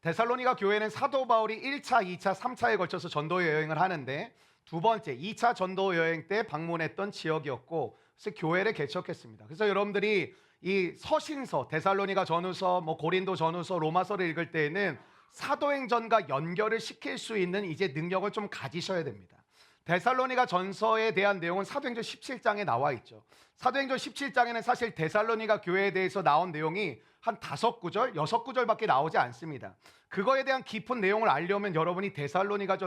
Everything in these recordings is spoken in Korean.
데살로니가 교회는 사도 바울이 1차, 2차, 3차에 걸쳐서 전도 여행을 하는데 두 번째 2차 전도 여행 때 방문했던 지역이었고 그래서 교회를 개척했습니다. 그래서 여러분들이 이 서신서, 데살로니가 전후서, 고린도 전후서, 로마서를 읽을 때에는 사도행전과 연결을 시킬 수 있는 이제 능력을 좀 가지셔야 됩니다. 데살로니가 전서에 대한 내용은 사도행전 17장에 나와 있죠. 사도행전 17장에는 사실 데살로니가 교회에 대해서 나온 내용이 한 5구절, 6구절밖에 나오지 않습니다. 그거에 대한 깊은 내용을 알려면 여러분이 데살로니가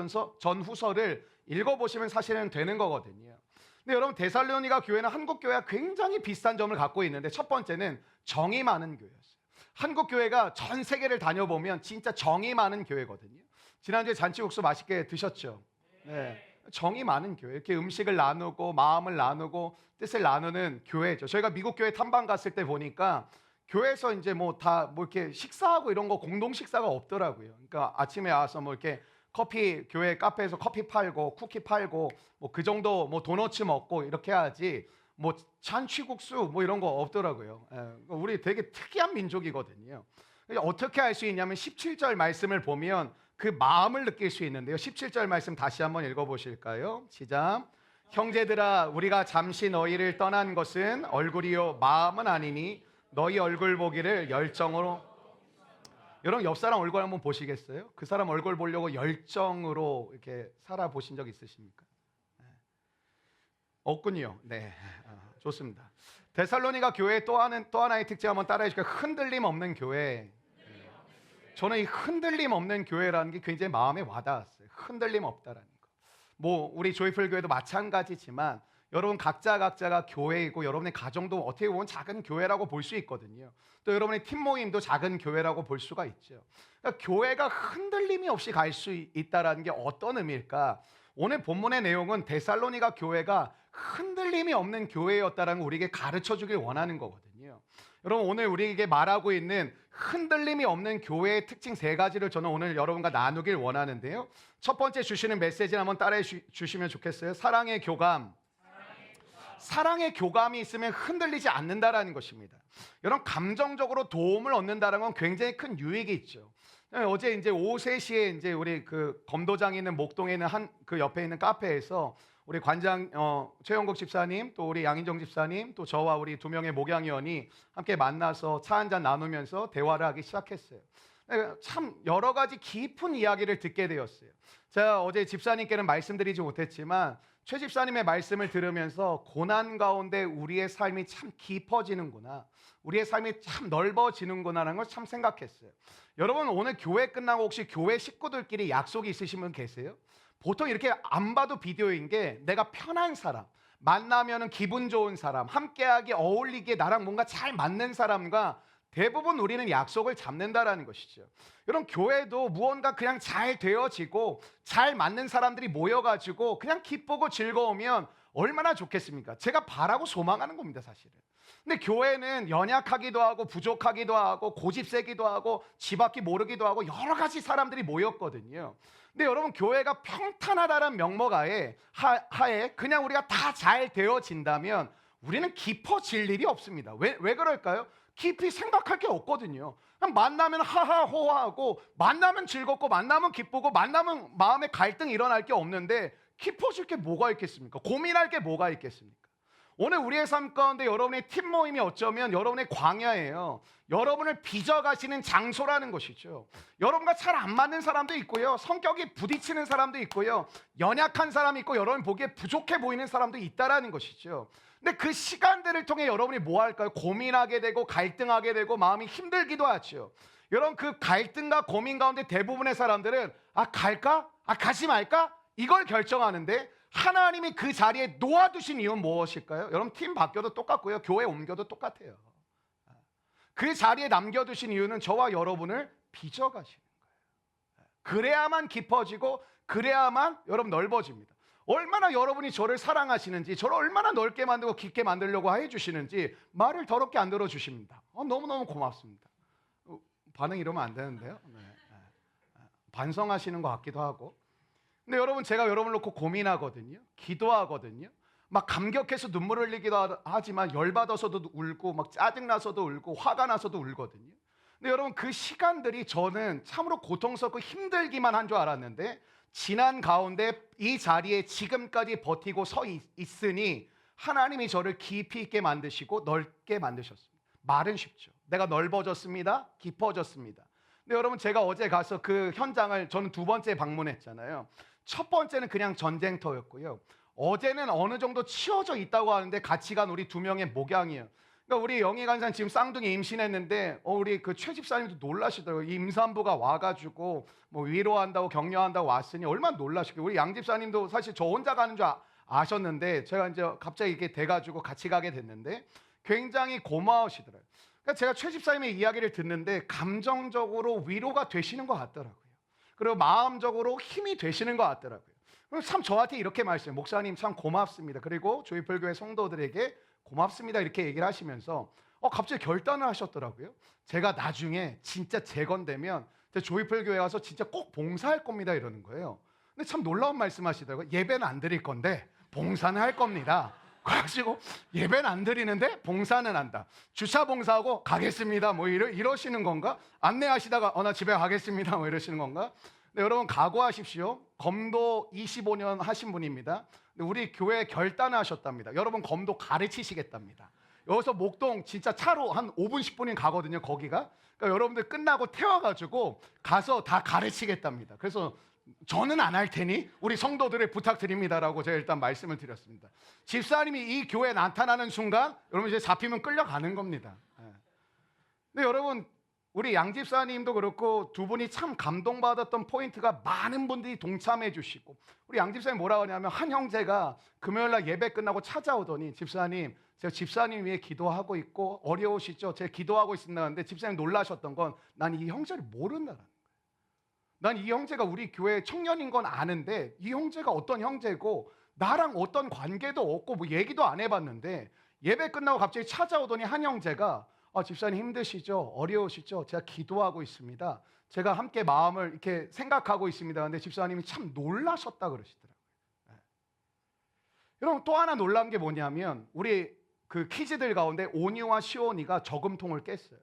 전후서를 읽어보시면 사실은 되는 거거든요. 근데 여러분, 데살로니가 교회는 한국 교회와 굉장히 비슷한 점을 갖고 있는데 첫 번째는 정이 많은 교회였어요. 한국 교회가 전 세계를 다녀보면 진짜 정이 많은 교회거든요. 지난주에 잔치국수 맛있게 드셨죠? 네. 정이 많은 교회, 이렇게 음식을 나누고 마음을 나누고 뜻을 나누는 교회죠. 저희가 미국 교회 탐방 갔을 때 보니까 교회에서 이제 이렇게 식사하고 이런 거 공동 식사가 없더라고요. 그러니까 아침에 와서 이렇게 커피, 교회 카페에서 커피 팔고 쿠키 팔고 그 정도 도너츠 먹고 이렇게 해야지 잔치국수 이런 거 없더라고요. 우리 되게 특이한 민족이거든요. 어떻게 할 수 있냐면 17절 말씀을 보면 그 마음을 느낄 수 있는데요. 17절 말씀 다시 한번 읽어보실까요? 시작. 형제들아, 우리가 잠시 너희를 떠난 것은 얼굴이요 마음은 아니니 너희 얼굴 보기를 열정으로. 여러분, 옆 사람 얼굴 한번 보시겠어요? 그 사람 얼굴 보려고 열정으로 이렇게 살아보신 적 있으십니까? 없군요. 네, 좋습니다. 데살로니가 교회 또 하나의 특징 한번 따라해 주실까요? 흔들림 없는 교회. 저는 이 흔들림 없는 교회라는 게 굉장히 마음에 와닿았어요. 흔들림 없다라는 거. 우리 조이풀 교회도 마찬가지지만 여러분 각자가 교회이고 여러분의 가정도 어떻게 보면 작은 교회라고 볼 수 있거든요. 또 여러분의 팀 모임도 작은 교회라고 볼 수가 있죠. 그러니까 교회가 흔들림이 없이 갈 수 있다라는 게 어떤 의미일까? 오늘 본문의 내용은 데살로니가 교회가 흔들림이 없는 교회였다라는 걸 우리에게 가르쳐 주길 원하는 거거든요. 여러분, 오늘 우리에게 말하고 있는 흔들림이 없는 교회의 특징 3가지를 저는 오늘 여러분과 나누길 원하는데요. 첫 번째 주시는 메시지를 한번 따라해 주시면 좋겠어요. 사랑의 교감. 사랑의 교감이 있으면 흔들리지 않는다라는 것입니다. 여러분, 감정적으로 도움을 얻는다는 건 굉장히 큰 유익이 있죠. 어제 이제 오후 3시에 이제 우리 그 검도장에 있는 목동에 있는 그 옆에 있는 카페에서 우리 관장 최영국 집사님, 또 우리 양인정 집사님, 또 저와 우리 2명의 목양위원이 함께 만나서 차 한잔 나누면서 대화를 하기 시작했어요. 참 여러 가지 깊은 이야기를 듣게 되었어요. 제가 어제 집사님께는 말씀드리지 못했지만 최 집사님의 말씀을 들으면서 고난 가운데 우리의 삶이 참 깊어지는구나, 우리의 삶이 참 넓어지는구나라는 걸 참 생각했어요. 여러분, 오늘 교회 끝나고 혹시 교회 식구들끼리 약속이 있으신 분 계세요? 보통 이렇게 안 봐도 비디오인 게 내가 편한 사람, 만나면은 기분 좋은 사람, 함께하기 어울리기에 나랑 뭔가 잘 맞는 사람과 대부분 우리는 약속을 잡는다라는 것이죠. 여러분, 교회도 무언가 그냥 잘 되어지고 잘 맞는 사람들이 모여가지고 그냥 기쁘고 즐거우면 얼마나 좋겠습니까? 제가 바라고 소망하는 겁니다, 사실은. 근데 교회는 연약하기도 하고 부족하기도 하고 고집세기도 하고 지밖에 모르기도 하고 여러 가지 사람들이 모였거든요. 근데 여러분, 교회가 평탄하다는 명목하에 그냥 우리가 다 잘 되어진다면 우리는 깊어질 일이 없습니다. 왜 그럴까요? 깊이 생각할 게 없거든요. 그냥 만나면 하하호하하고 만나면 즐겁고 만나면 기쁘고 만나면 마음에 갈등이 일어날 게 없는데 깊어질 게 뭐가 있겠습니까? 고민할 게 뭐가 있겠습니까? 오늘 우리의 삶 가운데 여러분의 팀 모임이 어쩌면 여러분의 광야예요. 여러분을 빚어가시는 장소라는 것이죠. 여러분과 잘 안 맞는 사람도 있고요, 성격이 부딪히는 사람도 있고요, 연약한 사람이 있고 여러분 보기에 부족해 보이는 사람도 있다라는 것이죠. 근데 그 시간들을 통해 여러분이 뭐 할까요? 고민하게 되고 갈등하게 되고 마음이 힘들기도 하죠. 여러분, 그 갈등과 고민 가운데 대부분의 사람들은 갈까? 가지 말까? 이걸 결정하는데 하나님이 그 자리에 놓아두신 이유는 무엇일까요? 여러분, 팀 바뀌어도 똑같고요, 교회 옮겨도 똑같아요. 그 자리에 남겨두신 이유는 저와 여러분을 빚어가시는 거예요. 그래야만 깊어지고 그래야만 여러분 넓어집니다. 얼마나 여러분이 저를 사랑하시는지, 저를 얼마나 넓게 만들고 깊게 만들려고 해주시는지 말을 더럽게 안 들어주십니다. 너무너무 고맙습니다. 반응 이러면 안 되는데요. 네. 반성하시는 것 같기도 하고. 근데 여러분, 제가 여러분을 놓고 고민하거든요, 기도하거든요, 막 감격해서 눈물 흘리기도 하지만 열받아서도 울고 막 짜증나서도 울고 화가 나서도 울거든요. 근데 여러분 그 시간들이 저는 참으로 고통스럽고 힘들기만 한 줄 알았는데 지난 가운데 이 자리에 지금까지 버티고 서 있으니 하나님이 저를 깊이 있게 만드시고 넓게 만드셨습니다. 말은 쉽죠. 내가 넓어졌습니다. 깊어졌습니다. 근데 여러분 제가 어제 가서 그 현장을 저는 두 번째 방문했잖아요. 첫 번째는 그냥 전쟁터였고요. 어제는 어느 정도 치워져 있다고 하는데 같이 간 우리 두 명의 목양이에요. 그러니까 우리 영희 간사는 지금 쌍둥이 임신했는데 우리 그 최 집사님도 놀라시더라고요. 이 임산부가 와가지고 뭐 위로한다고 격려한다고 왔으니 얼마나 놀라시겠어요. 우리 양 집사님도 사실 저 혼자 가는 줄 아셨는데 제가 이제 갑자기 이렇게 돼가지고 같이 가게 됐는데 굉장히 고마우시더라고요. 그러니까 제가 최 집사님의 이야기를 듣는데 감정적으로 위로가 되시는 것 같더라고요. 그리고 마음적으로 힘이 되시는 것 같더라고요. 참 저한테 이렇게 말씀해요. 목사님 참 고맙습니다. 그리고 조이풀교회 성도들에게 고맙습니다. 이렇게 얘기를 하시면서 갑자기 결단을 하셨더라고요. 제가 나중에 진짜 재건되면 조이풀교회 와서 진짜 꼭 봉사할 겁니다. 이러는 거예요. 근데 참 놀라운 말씀하시더라고요. 예배는 안 드릴 건데 봉사는 할 겁니다. 그래가지고 예배는 안 드리는데 봉사는 한다. 주차 봉사하고 가겠습니다. 뭐 이러시는 건가? 안내하시다가 나 집에 가겠습니다. 뭐 이러시는 건가? 네, 여러분 각오하십시오. 검도 25년 하신 분입니다. 우리 교회 결단하셨답니다. 여러분 검도 가르치시겠답니다. 여기서 목동 진짜 차로 한 5분 10분이 가거든요. 거기가. 그러니까 여러분들 끝나고 태워가지고 가서 다 가르치겠답니다. 그래서 저는 안 할 테니 우리 성도들을 부탁드립니다라고 제가 일단 말씀을 드렸습니다. 집사님이 이 교회에 나타나는 순간 여러분 이제 잡히면 끌려가는 겁니다. 근데 여러분 우리 양 집사님도 그렇고 두 분이 참 감동받았던 포인트가 많은 분들이 동참해 주시고 우리 양 집사님 뭐라고 하냐면 한 형제가 금요일날 예배 끝나고 찾아오더니 집사님 제가 집사님 위해 기도하고 있고 어려우시죠? 제가 기도하고 있습니다 하는데 집사님 놀라셨던 건 난 이 형제를 모른다라는 거예요. 난 이 형제가 우리 교회 청년인 건 아는데 이 형제가 어떤 형제고 나랑 어떤 관계도 없고 뭐 얘기도 안 해봤는데 예배 끝나고 갑자기 찾아오더니 한 형제가 집사님 힘드시죠? 어려우시죠? 제가 기도하고 있습니다. 제가 함께 마음을 이렇게 생각하고 있습니다. 근데 집사님이 참 놀라셨다 그러시더라고요. 여러분 또 하나 놀란 게 뭐냐면 우리 그 키즈들 가운데 오니와 시온이가 저금통을 깼어요.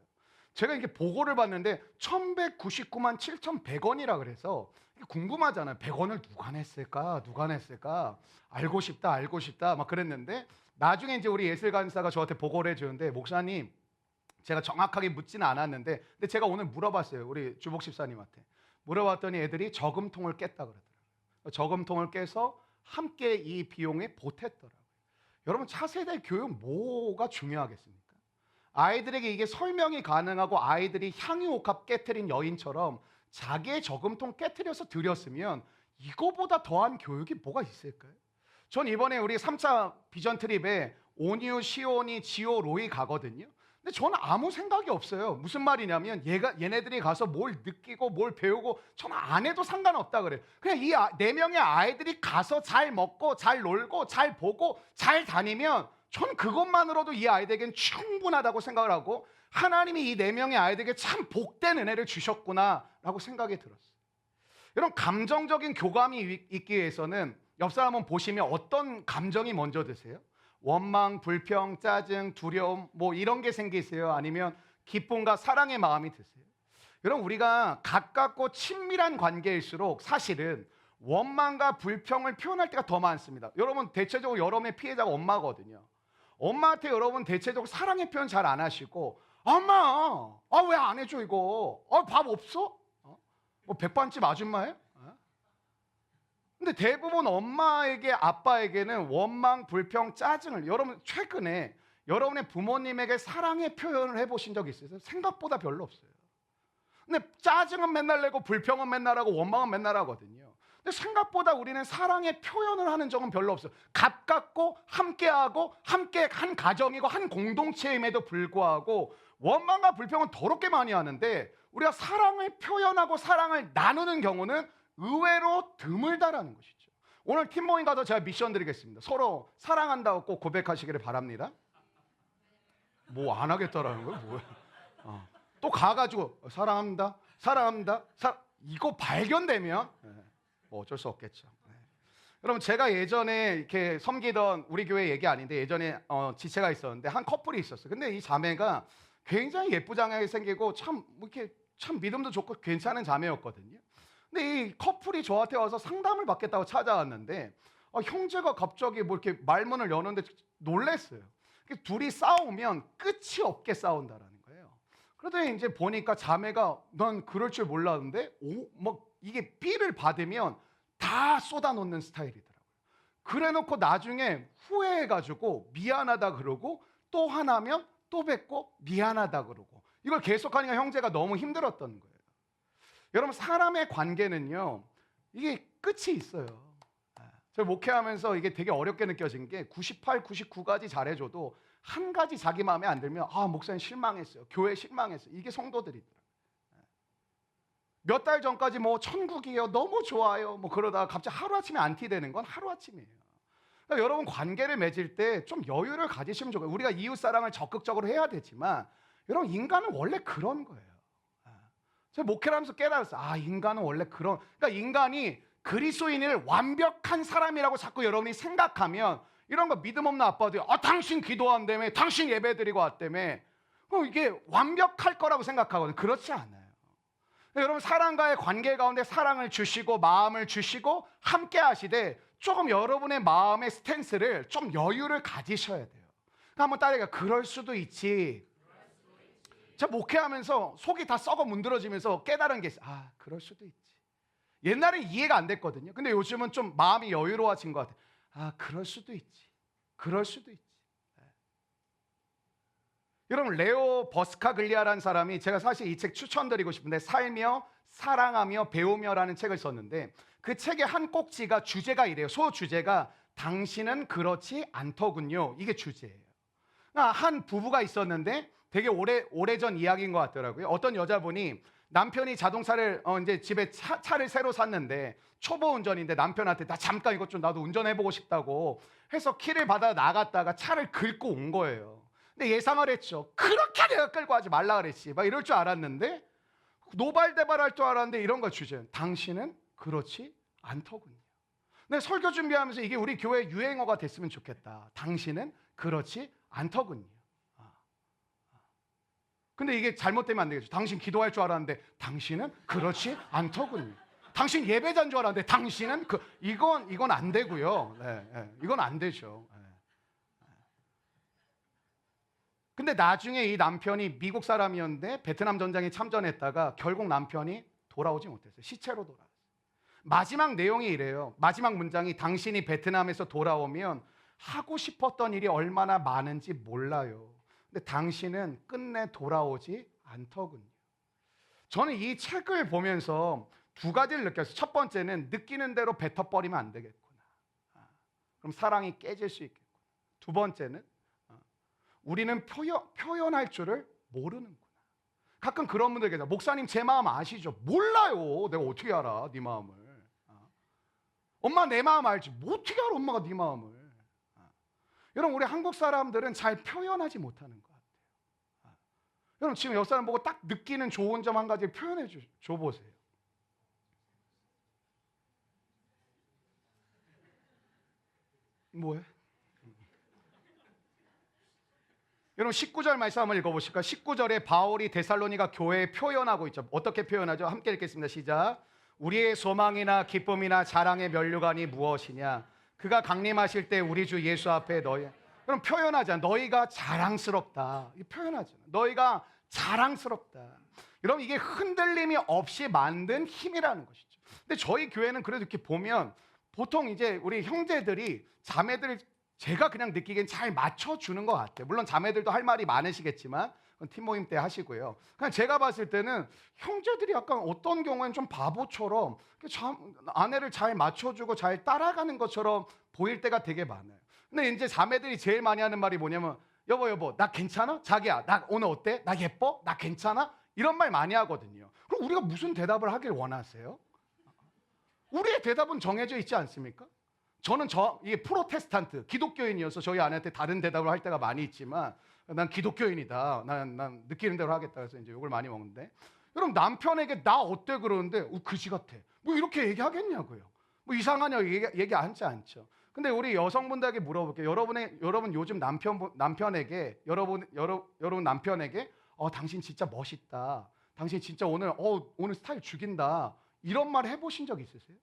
제가 이렇게 보고를 봤는데 1199만 7,100원이라 그래서 궁금하잖아요. 100원을 누가 냈을까? 누가 냈을까? 알고 싶다 막 그랬는데 나중에 이제 우리 예술간사가 저한테 보고를 해주는데 목사님 제가 정확하게 묻지는 않았는데 근데 제가 오늘 물어봤어요. 우리 주복 집사님한테 물어봤더니 애들이 저금통을 깼다 그러더라고요. 저금통을 깨서 함께 이 비용에 보탰더라고요. 여러분 차세대 교육 뭐가 중요하겠습니까? 아이들에게 이게 설명이 가능하고 아이들이 향유옥합 깨트린 여인처럼 자기의 저금통 깨트려서 드렸으면 이거보다 더한 교육이 뭐가 있을까요? 전 이번에 우리 3차 비전 트립에 오니우, 시온이, 지오, 로이 가거든요. 근데 저는 아무 생각이 없어요. 무슨 말이냐면 얘네들이 가서 뭘 느끼고 뭘 배우고 저는 안 해도 상관없다 그래요. 그냥 이 네 명의 아이들이 가서 잘 먹고 잘 놀고 잘 보고 잘 다니면 전 그것만으로도 이 아이들에겐 충분하다고 생각을 하고 하나님이 이 네 명의 아이들에게 참 복된 은혜를 주셨구나라고 생각이 들었어요. 여러분 감정적인 교감이 있기 위해서는 옆 사람 한번 보시면 어떤 감정이 먼저 드세요? 원망, 불평, 짜증, 두려움 뭐 이런 게 생기세요? 아니면 기쁨과 사랑의 마음이 드세요? 여러분 우리가 가깝고 친밀한 관계일수록 사실은 원망과 불평을 표현할 때가 더 많습니다. 여러분 대체적으로 여러분의 피해자가 엄마거든요. 엄마한테 여러분 대체적으로 사랑의 표현 잘 안 하시고 엄마 왜 안 해줘 이거 밥 없어? 뭐 백반집 아줌마예요? 근데 대부분 엄마에게 아빠에게는 원망, 불평, 짜증을 여러분 최근에 여러분의 부모님에게 사랑의 표현을 해보신 적 있으세요? 생각보다 별로 없어요. 근데 짜증은 맨날 내고 불평은 맨날 하고 원망은 맨날 하거든요. 근데 생각보다 우리는 사랑의 표현을 하는 적은 별로 없어요. 가깝고 함께하고 함께 한 가정이고 한 공동체임에도 불구하고 원망과 불평은 더럽게 많이 하는데 우리가 사랑을 표현하고 사랑을 나누는 경우는 의외로 드물다라는 것이죠. 오늘 팀모임 가서 제가 미션 드리겠습니다. 서로 사랑한다고 꼭 고백하시기를 바랍니다. 뭐 안 하겠다라는 거예요? 뭐야? 또 가가지고 사랑합니다, 사랑합니다, 이거 발견되면 뭐 어쩔 수 없겠죠. 여러분 제가 예전에 이렇게 섬기던 우리 교회 얘기 아닌데 예전에 지체가 있었는데 한 커플이 있었어요. 근데 이 자매가 굉장히 예쁘장하게 생기고 참 이렇게 참 믿음도 좋고 괜찮은 자매였거든요. 근데 이 커플이 저한테 와서 상담을 받겠다고 찾아왔는데 형제가 갑자기 뭐 이렇게 말문을 여는데 놀랬어요. 둘이 싸우면 끝이 없게 싸운다라는 거예요. 그러더니 이제 보니까 자매가 난 그럴 줄 몰랐는데 막 이게 삐를 받으면 다 쏟아놓는 스타일이더라고요. 그래놓고 나중에 후회해가지고 미안하다 그러고 또 하나면 또 뱉고 미안하다 그러고 이걸 계속하니까 형제가 너무 힘들었던 거예요. 여러분 사람의 관계는요 이게 끝이 있어요. 제가 목회하면서 이게 되게 어렵게 느껴진 게 98, 99가지 잘해줘도 한 가지 자기 마음에 안 들면 목사님 실망했어요. 교회 실망했어요. 이게 성도들이더라고요. 몇 달 전까지 뭐 천국이에요. 너무 좋아요. 뭐 그러다가 갑자기 하루아침에 안티되는 건 하루아침이에요. 그러니까 여러분 관계를 맺을 때 좀 여유를 가지시면 좋아요. 우리가 이웃사랑을 적극적으로 해야 되지만 여러분 인간은 원래 그런 거예요. 제가 목회를 하면서 깨달았어요. 인간은 원래 그런 그러니까 인간이 그리스도인을 완벽한 사람이라고 자꾸 여러분이 생각하면 이런 거 믿음 없는 아빠들이 당신 기도한다며 당신 예배드리고 왔다며 이게 완벽할 거라고 생각하거든요. 그렇지 않아요. 여러분 사람과의 관계 가운데 사랑을 주시고 마음을 주시고 함께 하시되 조금 여러분의 마음의 스탠스를 좀 여유를 가지셔야 돼요. 한번 따라해요. 그럴 수도 있지. 제가 목회하면서 속이 다 썩어 문드러지면서 깨달은 게 있어요. 그럴 수도 있지. 옛날에 이해가 안 됐거든요. 근데 요즘은 좀 마음이 여유로워진 것 같아요. 그럴 수도 있지. 그럴 수도 있지. 여러분 레오 버스카글리아라는 사람이 제가 사실 이 책 추천드리고 싶은데 살며 사랑하며 배우며라는 책을 썼는데 그 책의 한 꼭지가 주제가 이래요. 소주제가 당신은 그렇지 않더군요. 이게 주제예요. 한 부부가 있었는데 되게 오래전 이야기인 것 같더라고요. 어떤 여자분이 남편이 자동차를 이제 집에 차를 새로 샀는데 초보 운전인데 남편한테 나 잠깐 이것 좀 나도 운전해보고 싶다고 해서 키를 받아 나갔다가 차를 긁고 온 거예요. 근데 예상을 했죠. 그렇게 내가 끌고 하지 말라 그랬지. 막 이럴 줄 알았는데 노발대발할 줄 알았는데 이런 거 주제는 당신은 그렇지 않더군요. 근데 설교 준비하면서 이게 우리 교회 유행어가 됐으면 좋겠다. 당신은 그렇지 않더군요. 근데 이게 잘못되면 안 되겠죠. 당신 기도할 줄 알았는데 당신은 그렇지 않더군요. 당신 예배자인 줄 알았는데 당신은 이건 안 되고요. 이건 안 되죠. 근데 나중에 이 남편이 미국 사람이었는데 베트남 전쟁에 참전했다가 결국 남편이 돌아오지 못했어요. 시체로 돌아왔어요. 마지막 내용이 이래요. 마지막 문장이 당신이 베트남에서 돌아오면 하고 싶었던 일이 얼마나 많은지 몰라요. 근데 당신은 끝내 돌아오지 않더군요. 저는 이 책을 보면서 두 가지를 느꼈어요. 첫 번째는 느끼는 대로 뱉어버리면 안 되겠구나. 그럼 사랑이 깨질 수 있겠구나. 두 번째는 우리는 표현할 줄을 모르는구나. 가끔 그런 분들 계세요. 목사님 제 마음 아시죠? 몰라요. 내가 어떻게 알아 네 마음을. 엄마 내 마음 알지. 뭐 어떻게 알아 엄마가 네 마음을. 여러분 우리 한국 사람들은 잘 표현하지 못하는 것 같아요. 여러분 지금 옆 사람 보고 딱 느끼는 좋은 점 한 가지 표현해 줘 보세요. 뭐해? 여러분 19절 말씀 한번 읽어보실까요? 19절에 바울이 데살로니가 교회에 표현하고 있죠. 어떻게 표현하죠? 함께 읽겠습니다. 시작. 우리의 소망이나 기쁨이나 자랑의 면류관이 무엇이냐? 그가 강림하실 때 우리 주 예수 앞에 그럼 표현하잖아. 너희가 자랑스럽다. 표현하잖아. 너희가 자랑스럽다. 여러분 이게 흔들림이 없이 만든 힘이라는 것이죠. 근데 저희 교회는 그래도 이렇게 보면 보통 이제 우리 형제들이 자매들 제가 그냥 느끼기엔 잘 맞춰주는 것 같아요. 물론 자매들도 할 말이 많으시겠지만 그건 팀 모임 때 하시고요. 그냥 제가 봤을 때는 형제들이 약간 어떤 경우에는 좀 바보처럼 아내를 잘 맞춰주고 잘 따라가는 것처럼 보일 때가 되게 많아요. 근데 이제 자매들이 제일 많이 하는 말이 뭐냐면 여보 나 괜찮아? 자기야 나 오늘 어때? 나 예뻐? 나 괜찮아? 이런 말 많이 하거든요. 그럼 우리가 무슨 대답을 하길 원하세요? 우리의 대답은 정해져 있지 않습니까? 저는 이게 프로테스탄트 기독교인이어서 저희 아내한테 다른 대답을 할 때가 많이 있지만 난 기독교인이다. 난 느끼는 대로 하겠다. 그래서 이제 욕을 많이 먹는데 여러분 남편에게 나 어때 그러는데 그지 같아. 뭐 이렇게 얘기하겠냐고요. 뭐 이상하냐고 얘기 하지 않죠. 근데 우리 여성분들에게 물어볼게요. 여러분 요즘 남편에게 여러분 남편에게 당신 진짜 멋있다. 당신 진짜 오늘 스타일 죽인다. 이런 말 해보신 적 있으세요?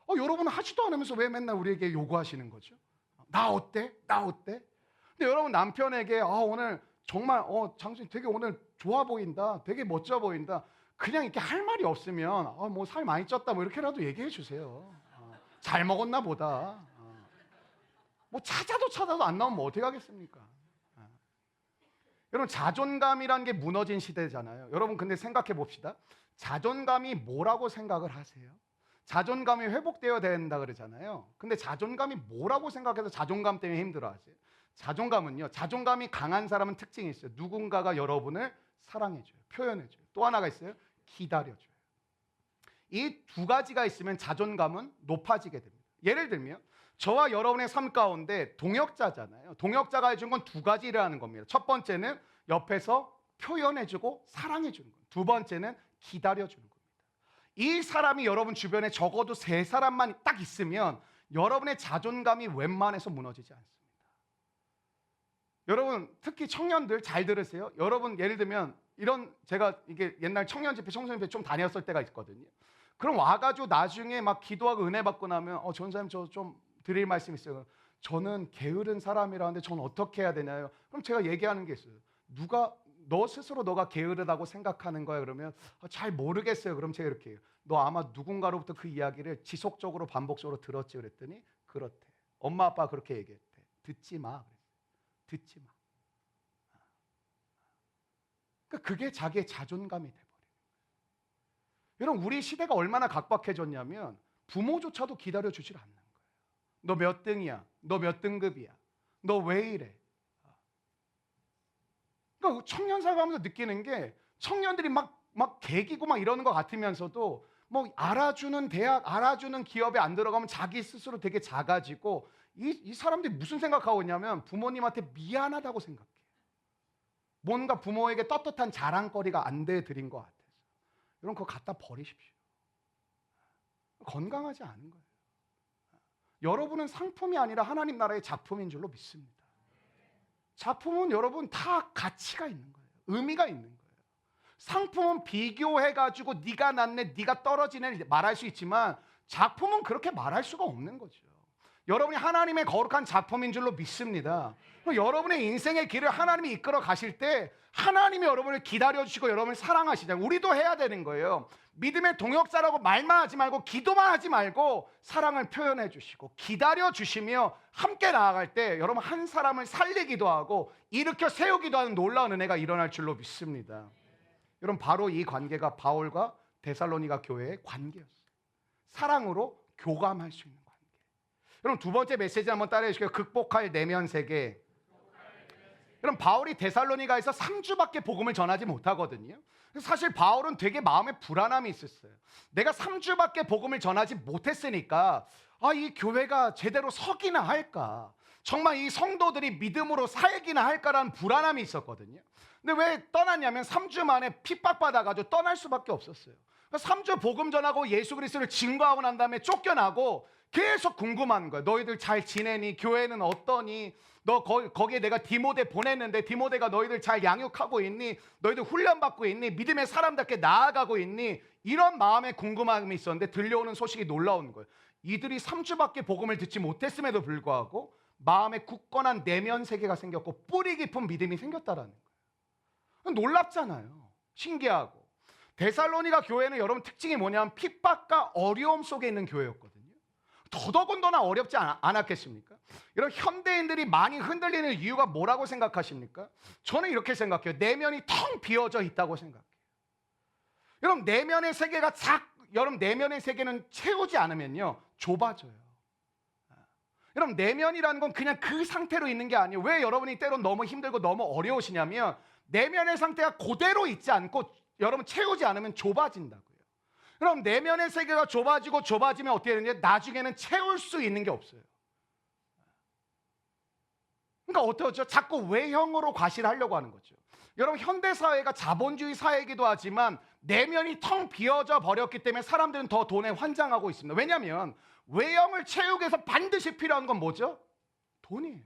여러분은 하지도 않으면서 왜 맨날 우리에게 요구하시는 거죠? 나 어때? 나 어때? 근데 여러분 남편에게 오늘 정말 당신 되게 오늘 좋아 보인다. 되게 멋져 보인다. 그냥 이렇게 할 말이 없으면 뭐 살 많이 쪘다 뭐 이렇게라도 얘기해 주세요. 잘 먹었나 보다. 뭐 찾아도 안 나오면 뭐 어떻게 하겠습니까? 여러분 자존감이란 게 무너진 시대잖아요. 여러분 근데 생각해 봅시다. 자존감이 뭐라고 생각을 하세요? 자존감이 회복되어야 된다 그러잖아요. 근데 자존감이 뭐라고 생각해서 자존감 때문에 힘들어하세요? 자존감은요. 자존감이 강한 사람은 특징이 있어요. 누군가가 여러분을 사랑해줘요. 표현해줘요. 또 하나가 있어요. 기다려줘요. 이 두 가지가 있으면 자존감은 높아지게 됩니다. 예를 들면 저와 여러분의 삶 가운데 동역자잖아요. 동역자가 해준 건 두 가지를 하는 겁니다. 첫 번째는 옆에서 표현해주고 사랑해주는 거예요. 두 번째는 기다려주는 겁니다. 이 사람이 여러분 주변에 적어도 세 사람만 딱 있으면 여러분의 자존감이 웬만해서 무너지지 않습니다. 여러분 특히 청년들 잘 들으세요. 여러분 예를 들면 제가 이게 옛날 청년 집회 좀 다녔을 때가 있거든요. 그럼 와가지고 나중에 막 기도하고 은혜 받고 나면 전사님 저 좀 드릴 말씀 있어요. 저는 게으른 사람이라는데 저는 어떻게 해야 되나요? 그럼 제가 얘기하는 게 있어요. 너 스스로 너가 게으르다고 생각하는 거야? 그러면 잘 모르겠어요. 그럼 제가 이렇게 해요. 너 아마 누군가로부터 그 이야기를 지속적으로 반복적으로 들었지 그랬더니 그렇대. 엄마 아빠 그렇게 얘기했대. 듣지 마. 듣지 마. 그러니까 그게 자기의 자존감이 돼버려요. 여러분 우리 시대가 얼마나 각박해졌냐면 부모조차도 기다려주질 않는 거예요. 너 몇 등이야? 너 몇 등급이야? 너 왜 이래? 그러니까 청년 살아가면서 느끼는 게 청년들이 막 개기고 막 이러는 것 같으면서도 뭐 알아주는 대학, 알아주는 기업에 안 들어가면 자기 스스로 되게 작아지고 이 사람들이 무슨 생각하고 있냐면 부모님한테 미안하다고 생각해. 뭔가 부모에게 떳떳한 자랑거리가 안 돼 드린 것 같아서. 여러분 그거 갖다 버리십시오. 건강하지 않은 거예요. 여러분은 상품이 아니라 하나님 나라의 작품인 줄로 믿습니다. 작품은 여러분 다 가치가 있는 거예요. 의미가 있는 거예요. 상품은 비교해가지고 네가 낫네, 네가 떨어지네 말할 수 있지만 작품은 그렇게 말할 수가 없는 거죠. 여러분이 하나님의 거룩한 작품인 줄로 믿습니다. 여러분의 인생의 길을 하나님이 이끌어 가실 때 하나님이 여러분을 기다려주시고 여러분을 사랑하시잖아요. 우리도 해야 되는 거예요. 믿음의 동역자라고 말만 하지 말고 기도만 하지 말고 사랑을 표현해 주시고 기다려 주시며 함께 나아갈 때 여러분 한 사람을 살리기도 하고 일으켜 세우기도 하는 놀라운 은혜가 일어날 줄로 믿습니다. 여러분 바로 이 관계가 바울과 데살로니가 교회의 관계였어요. 사랑으로 교감할 수 있는 관계. 여러분 두 번째 메시지 한번 따라해 주실게요. 극복할 내면 세계. 여러분 바울이 데살로니가에서 3주밖에 복음을 전하지 못하거든요. 사실 바울은 되게 마음에 불안함이 있었어요. 내가 3주밖에 복음을 전하지 못했으니까 이 교회가 제대로 서기나 할까? 정말 이 성도들이 믿음으로 살기나 할까라는 불안함이 있었거든요. 근데 왜 떠났냐면 3주 만에 핍박받아가지고 떠날 수밖에 없었어요. 3주 복음 전하고 예수 그리스도를 증거하고 난 다음에 쫓겨나고 계속 궁금한 거예요. 너희들 잘 지내니? 교회는 어떠니? 너 거기에 내가 디모데 보냈는데 디모데가 너희들 잘 양육하고 있니? 너희들 훈련받고 있니? 믿음의 사람답게 나아가고 있니? 이런 마음의 궁금함이 있었는데 들려오는 소식이 놀라운 거예요. 이들이 3주밖에 복음을 듣지 못했음에도 불구하고 마음에 굳건한 내면 세계가 생겼고 뿌리 깊은 믿음이 생겼다라는 거예요. 놀랍잖아요. 신기하고. 데살로니가 교회는 여러분 특징이 뭐냐면 핍박과 어려움 속에 있는 교회였거든요. 더더군다나 어렵지 않았겠습니까? 이런 현대인들이 많이 흔들리는 이유가 뭐라고 생각하십니까? 저는 이렇게 생각해요. 내면이 텅 비어져 있다고 생각해요. 여러분 내면의 세계가 여러분 내면의 세계는 채우지 않으면요 좁아져요. 여러분 내면이라는 건 그냥 그 상태로 있는 게 아니에요. 왜 여러분이 때론 너무 힘들고 너무 어려우시냐면 내면의 상태가 그대로 있지 않고 여러분 채우지 않으면 좁아진다고요. 그럼 내면의 세계가 좁아지면 어떻게 되느냐? 나중에는 채울 수 있는 게 없어요. 그러니까 어떠죠? 자꾸 외형으로 과시하려고 하는 거죠. 여러분 현대 사회가 자본주의 사회이기도 하지만 내면이 텅 비어져 버렸기 때문에 사람들은 더 돈에 환장하고 있습니다. 왜냐하면 외형을 채우기 위해서 반드시 필요한 건 뭐죠? 돈이에요.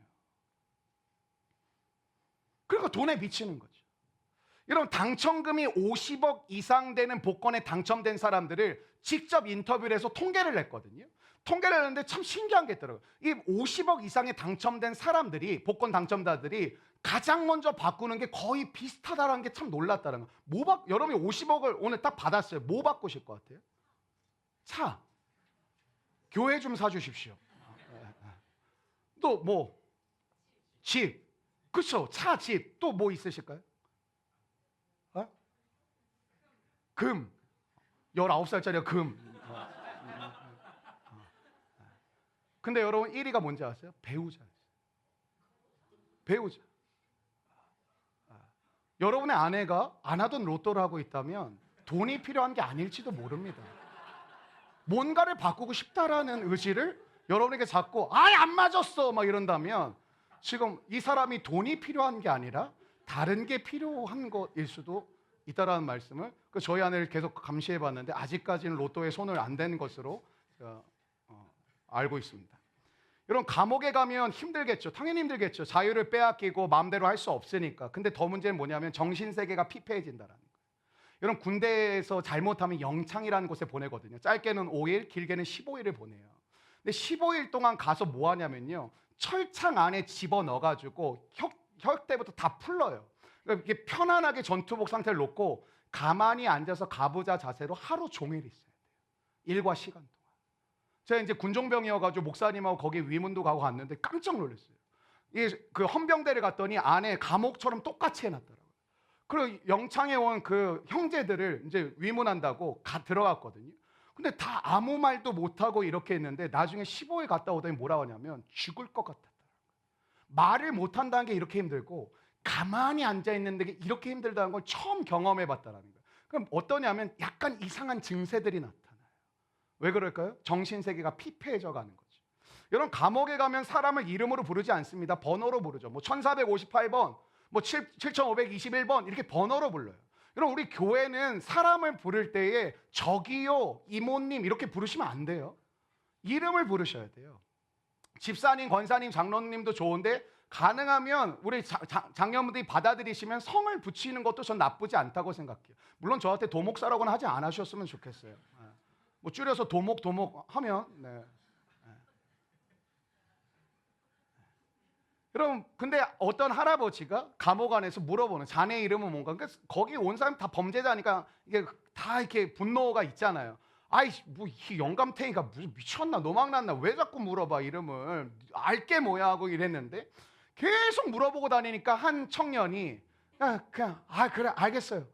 그러니까 돈에 미치는 거죠. 여러분, 당첨금이 50억 이상 되는 복권에 당첨된 사람들을 직접 인터뷰를 해서 통계를 냈거든요. 통계를 냈는데 참 신기한 게 있더라고요. 이 50억 이상에 당첨된 사람들이, 복권 당첨자들이 가장 먼저 바꾸는 게 거의 비슷하다는 게 참 놀랐다는 거예요. 여러분이 50억을 오늘 딱 받았어요. 뭐 바꾸실 것 같아요? 차. 교회 좀 사주십시오. 또 뭐? 집. 그렇죠. 차, 집. 또 뭐 있으실까요? 어? 금. 19살짜리가 금. 근데 여러분 1위가 뭔지 아세요? 배우자. 배우자. 여러분의 아내가 안 하던 로또를 하고 있다면 돈이 필요한 게 아닐지도 모릅니다. 뭔가를 바꾸고 싶다라는 의지를 여러분에게 자꾸 아예 안 맞았어 막 이런다면 지금 이 사람이 돈이 필요한 게 아니라 다른 게 필요한 것일 수도 있다라는 말씀을 저희 아내를 계속 감시해 봤는데 아직까지는 로또에 손을 안 댄 것으로 알고 있습니다. 여러분, 감옥에 가면 힘들겠죠. 당연히 힘들겠죠. 자유를 빼앗기고 마음대로 할 수 없으니까. 근데 더 문제는 뭐냐면 정신세계가 피폐해진다라는 거예요. 여러분, 군대에서 잘못하면 영창이라는 곳에 보내거든요. 짧게는 5일, 길게는 15일을 보내요. 근데 15일 동안 가서 뭐 하냐면요, 철창 안에 집어넣어가지고 혁대부터 다 풀러요. 그러니까 이렇게 편안하게 전투복 상태를 놓고 가만히 앉아서 가부좌 자세로 하루 종일 있어야 돼요. 일과 시간 동안. 제가 이제 군종병이어가지고 목사님하고 거기 위문도 가고 갔는데 깜짝 놀랐어요. 그 헌병대를 갔더니 안에 감옥처럼 똑같이 해놨더라고요. 그리고 영창에 온 그 형제들을 이제 위문한다고 들어갔거든요. 근데 다 아무 말도 못하고 이렇게 했는데 나중에 15일 갔다 오더니 뭐라고 하냐면 죽을 것 같았더라고요. 말을 못한다는 게 이렇게 힘들고 가만히 앉아있는데 이렇게 힘들다는 걸 처음 경험해봤다는 거예요. 그럼 어떠냐면 약간 이상한 증세들이 나타나요. 왜 그럴까요? 정신세계가 피폐해져 가는 거죠. 여러분, 감옥에 가면 사람을 이름으로 부르지 않습니다. 번호로 부르죠. 뭐 1458번, 뭐 7521번 이렇게 번호로 불러요. 여러분, 우리 교회는 사람을 부를 때에 저기요, 이모님 이렇게 부르시면 안 돼요. 이름을 부르셔야 돼요. 집사님, 권사님, 장로님도 좋은데 가능하면 우리 장녀분들이 받아들이시면 성을 붙이는 것도 전 나쁘지 않다고 생각해요. 물론 저한테 도목사라고는 하지 않으셨으면 좋겠어요. 뭐 줄여서 도목 하면 네. 여러분, 근데 어떤 할아버지가 감옥 안에서 물어보는 자네 이름은 뭔가? 그러니까 거기 온 사람 다 범죄자니까 이게 다 이렇게 분노가 있잖아요. 아이 뭐 이 영감탱이가 무슨 미쳤나 노망났나 왜 자꾸 물어봐 이름을 알게 뭐야 하고 이랬는데 계속 물어보고 다니니까 한 청년이 그냥 그래 알겠어요.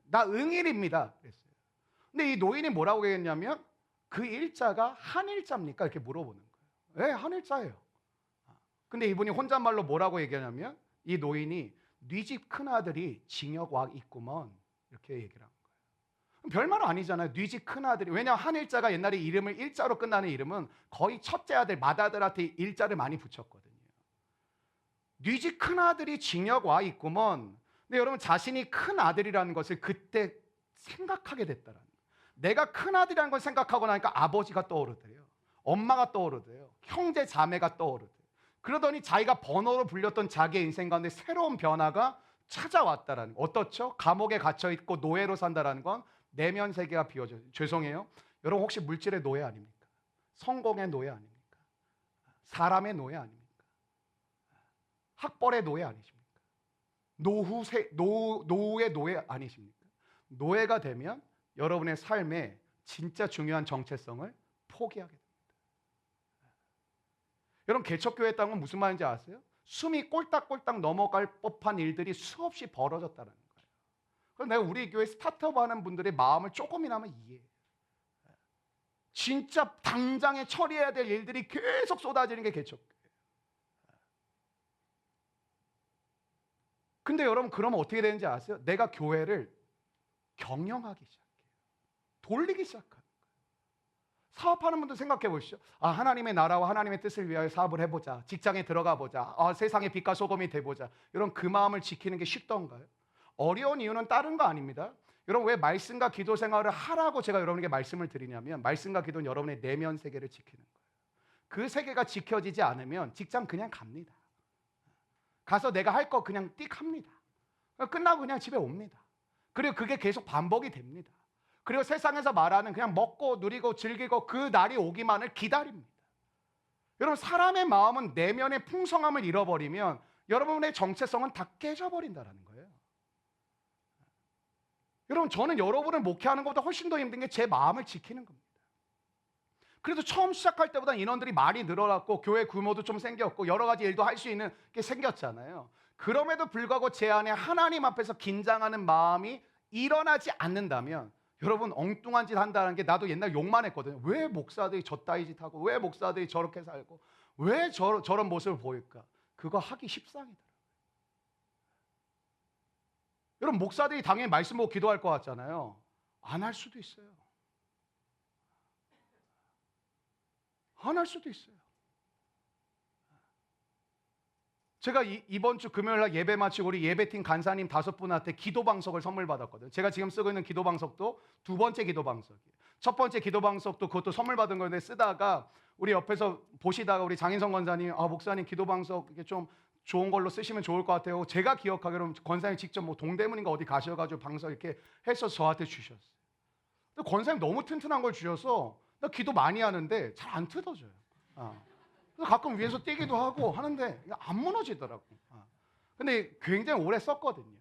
나 응일입니다. 그랬어요. 근데 이 노인이 뭐라고 얘기했냐면 그 일자가 한일자입니까? 이렇게 물어보는 거예요. 네, 한일자예요. 근데 이분이 혼잣말로 뭐라고 얘기하냐면 이 노인이 네 집 큰아들이 징역 와 있구먼 이렇게 얘기를 한 거예요. 별말 아니잖아요. 네 집 큰아들이. 왜냐하면 한일자가 옛날에 이름을 일자로 끝나는 이름은 거의 첫째 아들 맏아들한테 일자를 많이 붙였거든요. 네 집 큰아들이 징역 와 있구먼. 근데 여러분, 자신이 큰아들이라는 것을 그때 생각하게 됐다라는 거예요. 내가 큰아들이라는 걸 생각하고 나니까 아버지가 떠오르대요. 엄마가 떠오르대요. 형제 자매가 떠오르대요. 그러더니 자기가 번호로 불렸던 자기의 인생 가운데 새로운 변화가 찾아왔다라는 거. 어떻죠? 감옥에 갇혀있고 노예로 산다라는 건 내면 세계가 비워져요. 죄송해요. 여러분, 혹시 물질의 노예 아닙니까? 성공의 노예 아닙니까? 사람의 노예 아닙니까? 학벌의 노예 아니십니까? 노후의 노예 아니십니까? 노예가 되면 여러분의 삶에 진짜 중요한 정체성을 포기하게 됩니다. 여러분, 개척교회 땅은 무슨 말인지 아세요? 숨이 꼴딱꼴딱 넘어갈 법한 일들이 수없이 벌어졌다는 거예요. 그래서 내가 우리 교회 스타트업 하는 분들의 마음을 조금이나마 이해해요. 진짜 당장에 처리해야 될 일들이 계속 쏟아지는 게 개척교회예요. 근데 여러분, 그러면 어떻게 되는지 아세요? 내가 교회를 경영하기 시작해요. 돌리기 시작하는 거예요. 사업하는 분들 생각해 보시죠. 하나님의 나라와 하나님의 뜻을 위하여 사업을 해보자. 직장에 들어가 보자. 세상의 빛과 소금이 돼보자. 여러분, 그 마음을 지키는 게 쉽던가요? 어려운 이유는 다른 거 아닙니다. 여러분, 왜 말씀과 기도 생활을 하라고 제가 여러분에게 말씀을 드리냐면 말씀과 기도는 여러분의 내면 세계를 지키는 거예요. 그 세계가 지켜지지 않으면 직장 그냥 갑니다. 가서 내가 할 거 그냥 띡 합니다. 끝나고 그냥 집에 옵니다. 그리고 그게 계속 반복이 됩니다. 그리고 세상에서 말하는 그냥 먹고 누리고 즐기고 그 날이 오기만을 기다립니다. 여러분, 사람의 마음은 내면의 풍성함을 잃어버리면 여러분의 정체성은 다 깨져버린다는 거예요. 여러분, 저는 여러분을 목회하는 것보다 훨씬 더 힘든 게 제 마음을 지키는 겁니다. 그래도 처음 시작할 때보다 인원들이 많이 늘어났고 교회 규모도 좀 생겼고 여러 가지 일도 할 수 있는 게 생겼잖아요. 그럼에도 불구하고 제 안에 하나님 앞에서 긴장하는 마음이 일어나지 않는다면 여러분, 엉뚱한 짓 한다는 게, 나도 옛날 욕만 했거든요. 왜 목사들이 저따위 짓 하고 왜 목사들이 저렇게 살고 왜 저런 모습을 보일까? 그거 하기 십상이더라고요. 여러분, 목사들이 당연히 말씀 보고 기도할 것 같잖아요. 안 할 수도 있어요. 안 할 수도 있어요. 제가 이번 주 금요일 날 예배 마치고 우리 예배팀 간사님 5분한테 기도방석을 선물 받았거든요. 제가 지금 쓰고 있는 기도방석도 2번째 기도방석이에요. 첫 번째 기도방석도 그것도 선물 받은 건데 쓰다가 우리 옆에서 보시다가 우리 장인성 권사님, 목사님 기도방석 이게 좀 좋은 걸로 쓰시면 좋을 것 같아요. 제가 기억하기로는 권사님 직접 뭐 동대문인가 어디 가셔가지고 방석 이렇게 해서 저한테 주셨어요. 근데 권사님 너무 튼튼한 걸 주셔서 나 기도 많이 하는데 잘 안 뜯어져요. 그래서 가끔 위에서 뛰기도 하고 하는데 안 무너지더라고. 근데 굉장히 오래 썼거든요.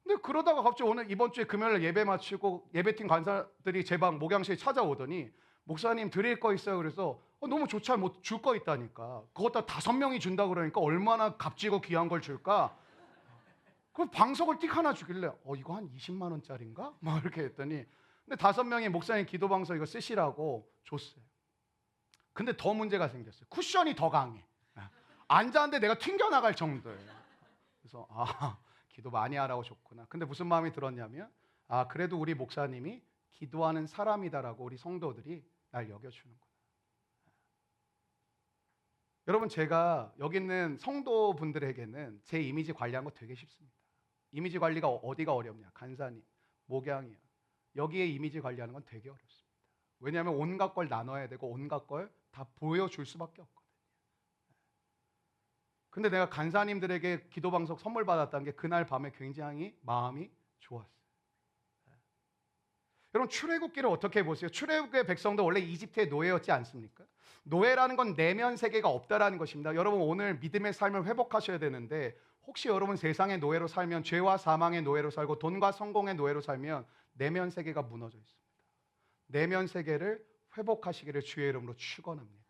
근데 그러다가 갑자기 오늘 이번 주에 금요일 예배 마치고 예배팀 간사들이 제 방 목양실에 찾아오더니 목사님 드릴 거 있어요. 그래서 너무 좋지, 뭐 줄 거 있다니까. 그것도 5명이 준다 그러니까 얼마나 값지고 귀한 걸 줄까? 그 방석을 띡 하나 주길래 이거 한 20만 원짜리인가? 막 이렇게 했더니 근데 5명이 목사님 기도 방석 이거 쓰시라고 줬어요. 근데 더 문제가 생겼어요. 쿠션이 더 강해. 앉았는데 내가 튕겨나갈 정도예요. 그래서 기도 많이 하라고 줬구나. 근데 무슨 마음이 들었냐면 그래도 우리 목사님이 기도하는 사람이다라고 우리 성도들이 날 여겨주는구나. 여러분, 제가 여기 있는 성도분들에게는 제 이미지 관리하는 거 되게 쉽습니다. 이미지 관리가 어디가 어렵냐? 간사님, 목양이요. 여기에 이미지 관리하는 건 되게 어렵습니다. 왜냐하면 온갖 걸 나눠야 되고 온갖 걸 다 보여줄 수밖에 없거든요. 근데 내가 간사님들에게 기도방석 선물 받았다는 게 그날 밤에 굉장히 마음이 좋았어요. 여러분, 출애굽기를 어떻게 보세요? 출애굽의 백성도 원래 이집트의 노예였지 않습니까? 노예라는 건 내면 세계가 없다라는 것입니다. 여러분, 오늘 믿음의 삶을 회복하셔야 되는데 혹시 여러분 세상의 노예로 살면, 죄와 사망의 노예로 살고 돈과 성공의 노예로 살면 내면 세계가 무너져 있습니다. 내면 세계를 회복하시기를 주의 이름으로 축원합니다.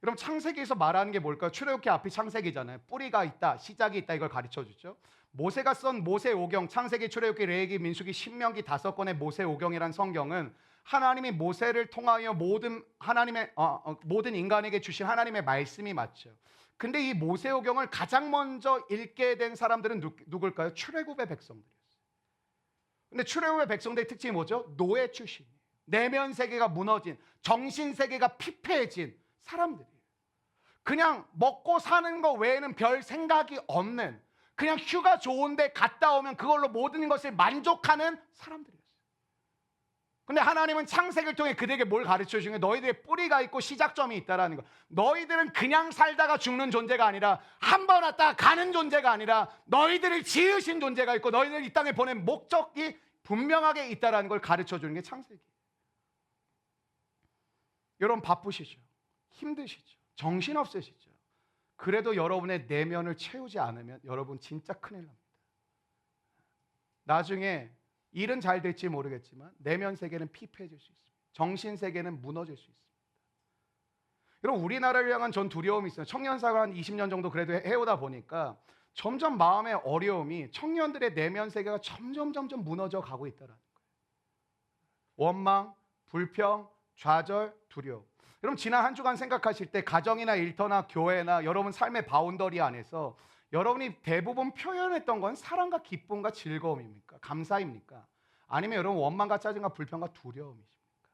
여러분, 창세기에서 말하는 게 뭘까요? 출애굽기 앞이 창세기잖아요. 뿌리가 있다, 시작이 있다, 이걸 가르쳐 주죠. 모세가 쓴 모세오경, 창세기, 출애굽기, 레위기, 민수기, 신명기 5권의 모세오경이란 성경은 하나님이 모세를 통하여 모든 인간에게 주신 하나님의 말씀이 맞죠. 근데 이 모세오경을 가장 먼저 읽게 된 사람들은 누굴까요? 출애굽의 백성들이었어요. 근데 출애굽의 백성들의 특징이 뭐죠? 노예 출신, 내면 세계가 무너진, 정신 세계가 피폐해진 사람들이에요. 그냥 먹고 사는 거 외에는 별 생각이 없는, 그냥 휴가 좋은데 갔다 오면 그걸로 모든 것을 만족하는 사람들이었어요. 근데 하나님은 창세기를 통해 그들에게 뭘 가르쳐 주신 게, 너희들의 뿌리가 있고 시작점이 있다라는 거. 너희들은 그냥 살다가 죽는 존재가 아니라, 한 번 왔다가 가는 존재가 아니라 너희들을 지으신 존재가 있고 너희들을 이 땅에 보낸 목적이 분명하게 있다라는 걸 가르쳐 주는 게 창세기. 여러분, 바쁘시죠? 힘드시죠? 정신없으시죠? 그래도 여러분의 내면을 채우지 않으면 여러분 진짜 큰일 납니다. 나중에 일은 잘 될지 모르겠지만 내면 세계는 피폐해질 수 있습니다. 정신 세계는 무너질 수 있습니다. 여러분, 우리나라를 향한 전 두려움이 있어요. 청년사가 한 20년 정도 그래도 해오다 보니까 점점 마음의 어려움이, 청년들의 내면 세계가 점점 무너져 가고 있다는 거예요. 원망, 불평, 좌절, 두려움. 여러분, 지난 한 주간 생각하실 때 가정이나 일터나 교회나 여러분 삶의 바운더리 안에서 여러분이 대부분 표현했던 건 사랑과 기쁨과 즐거움입니까? 감사입니까? 아니면 여러분 원망과 짜증과 불평과 두려움이십니까?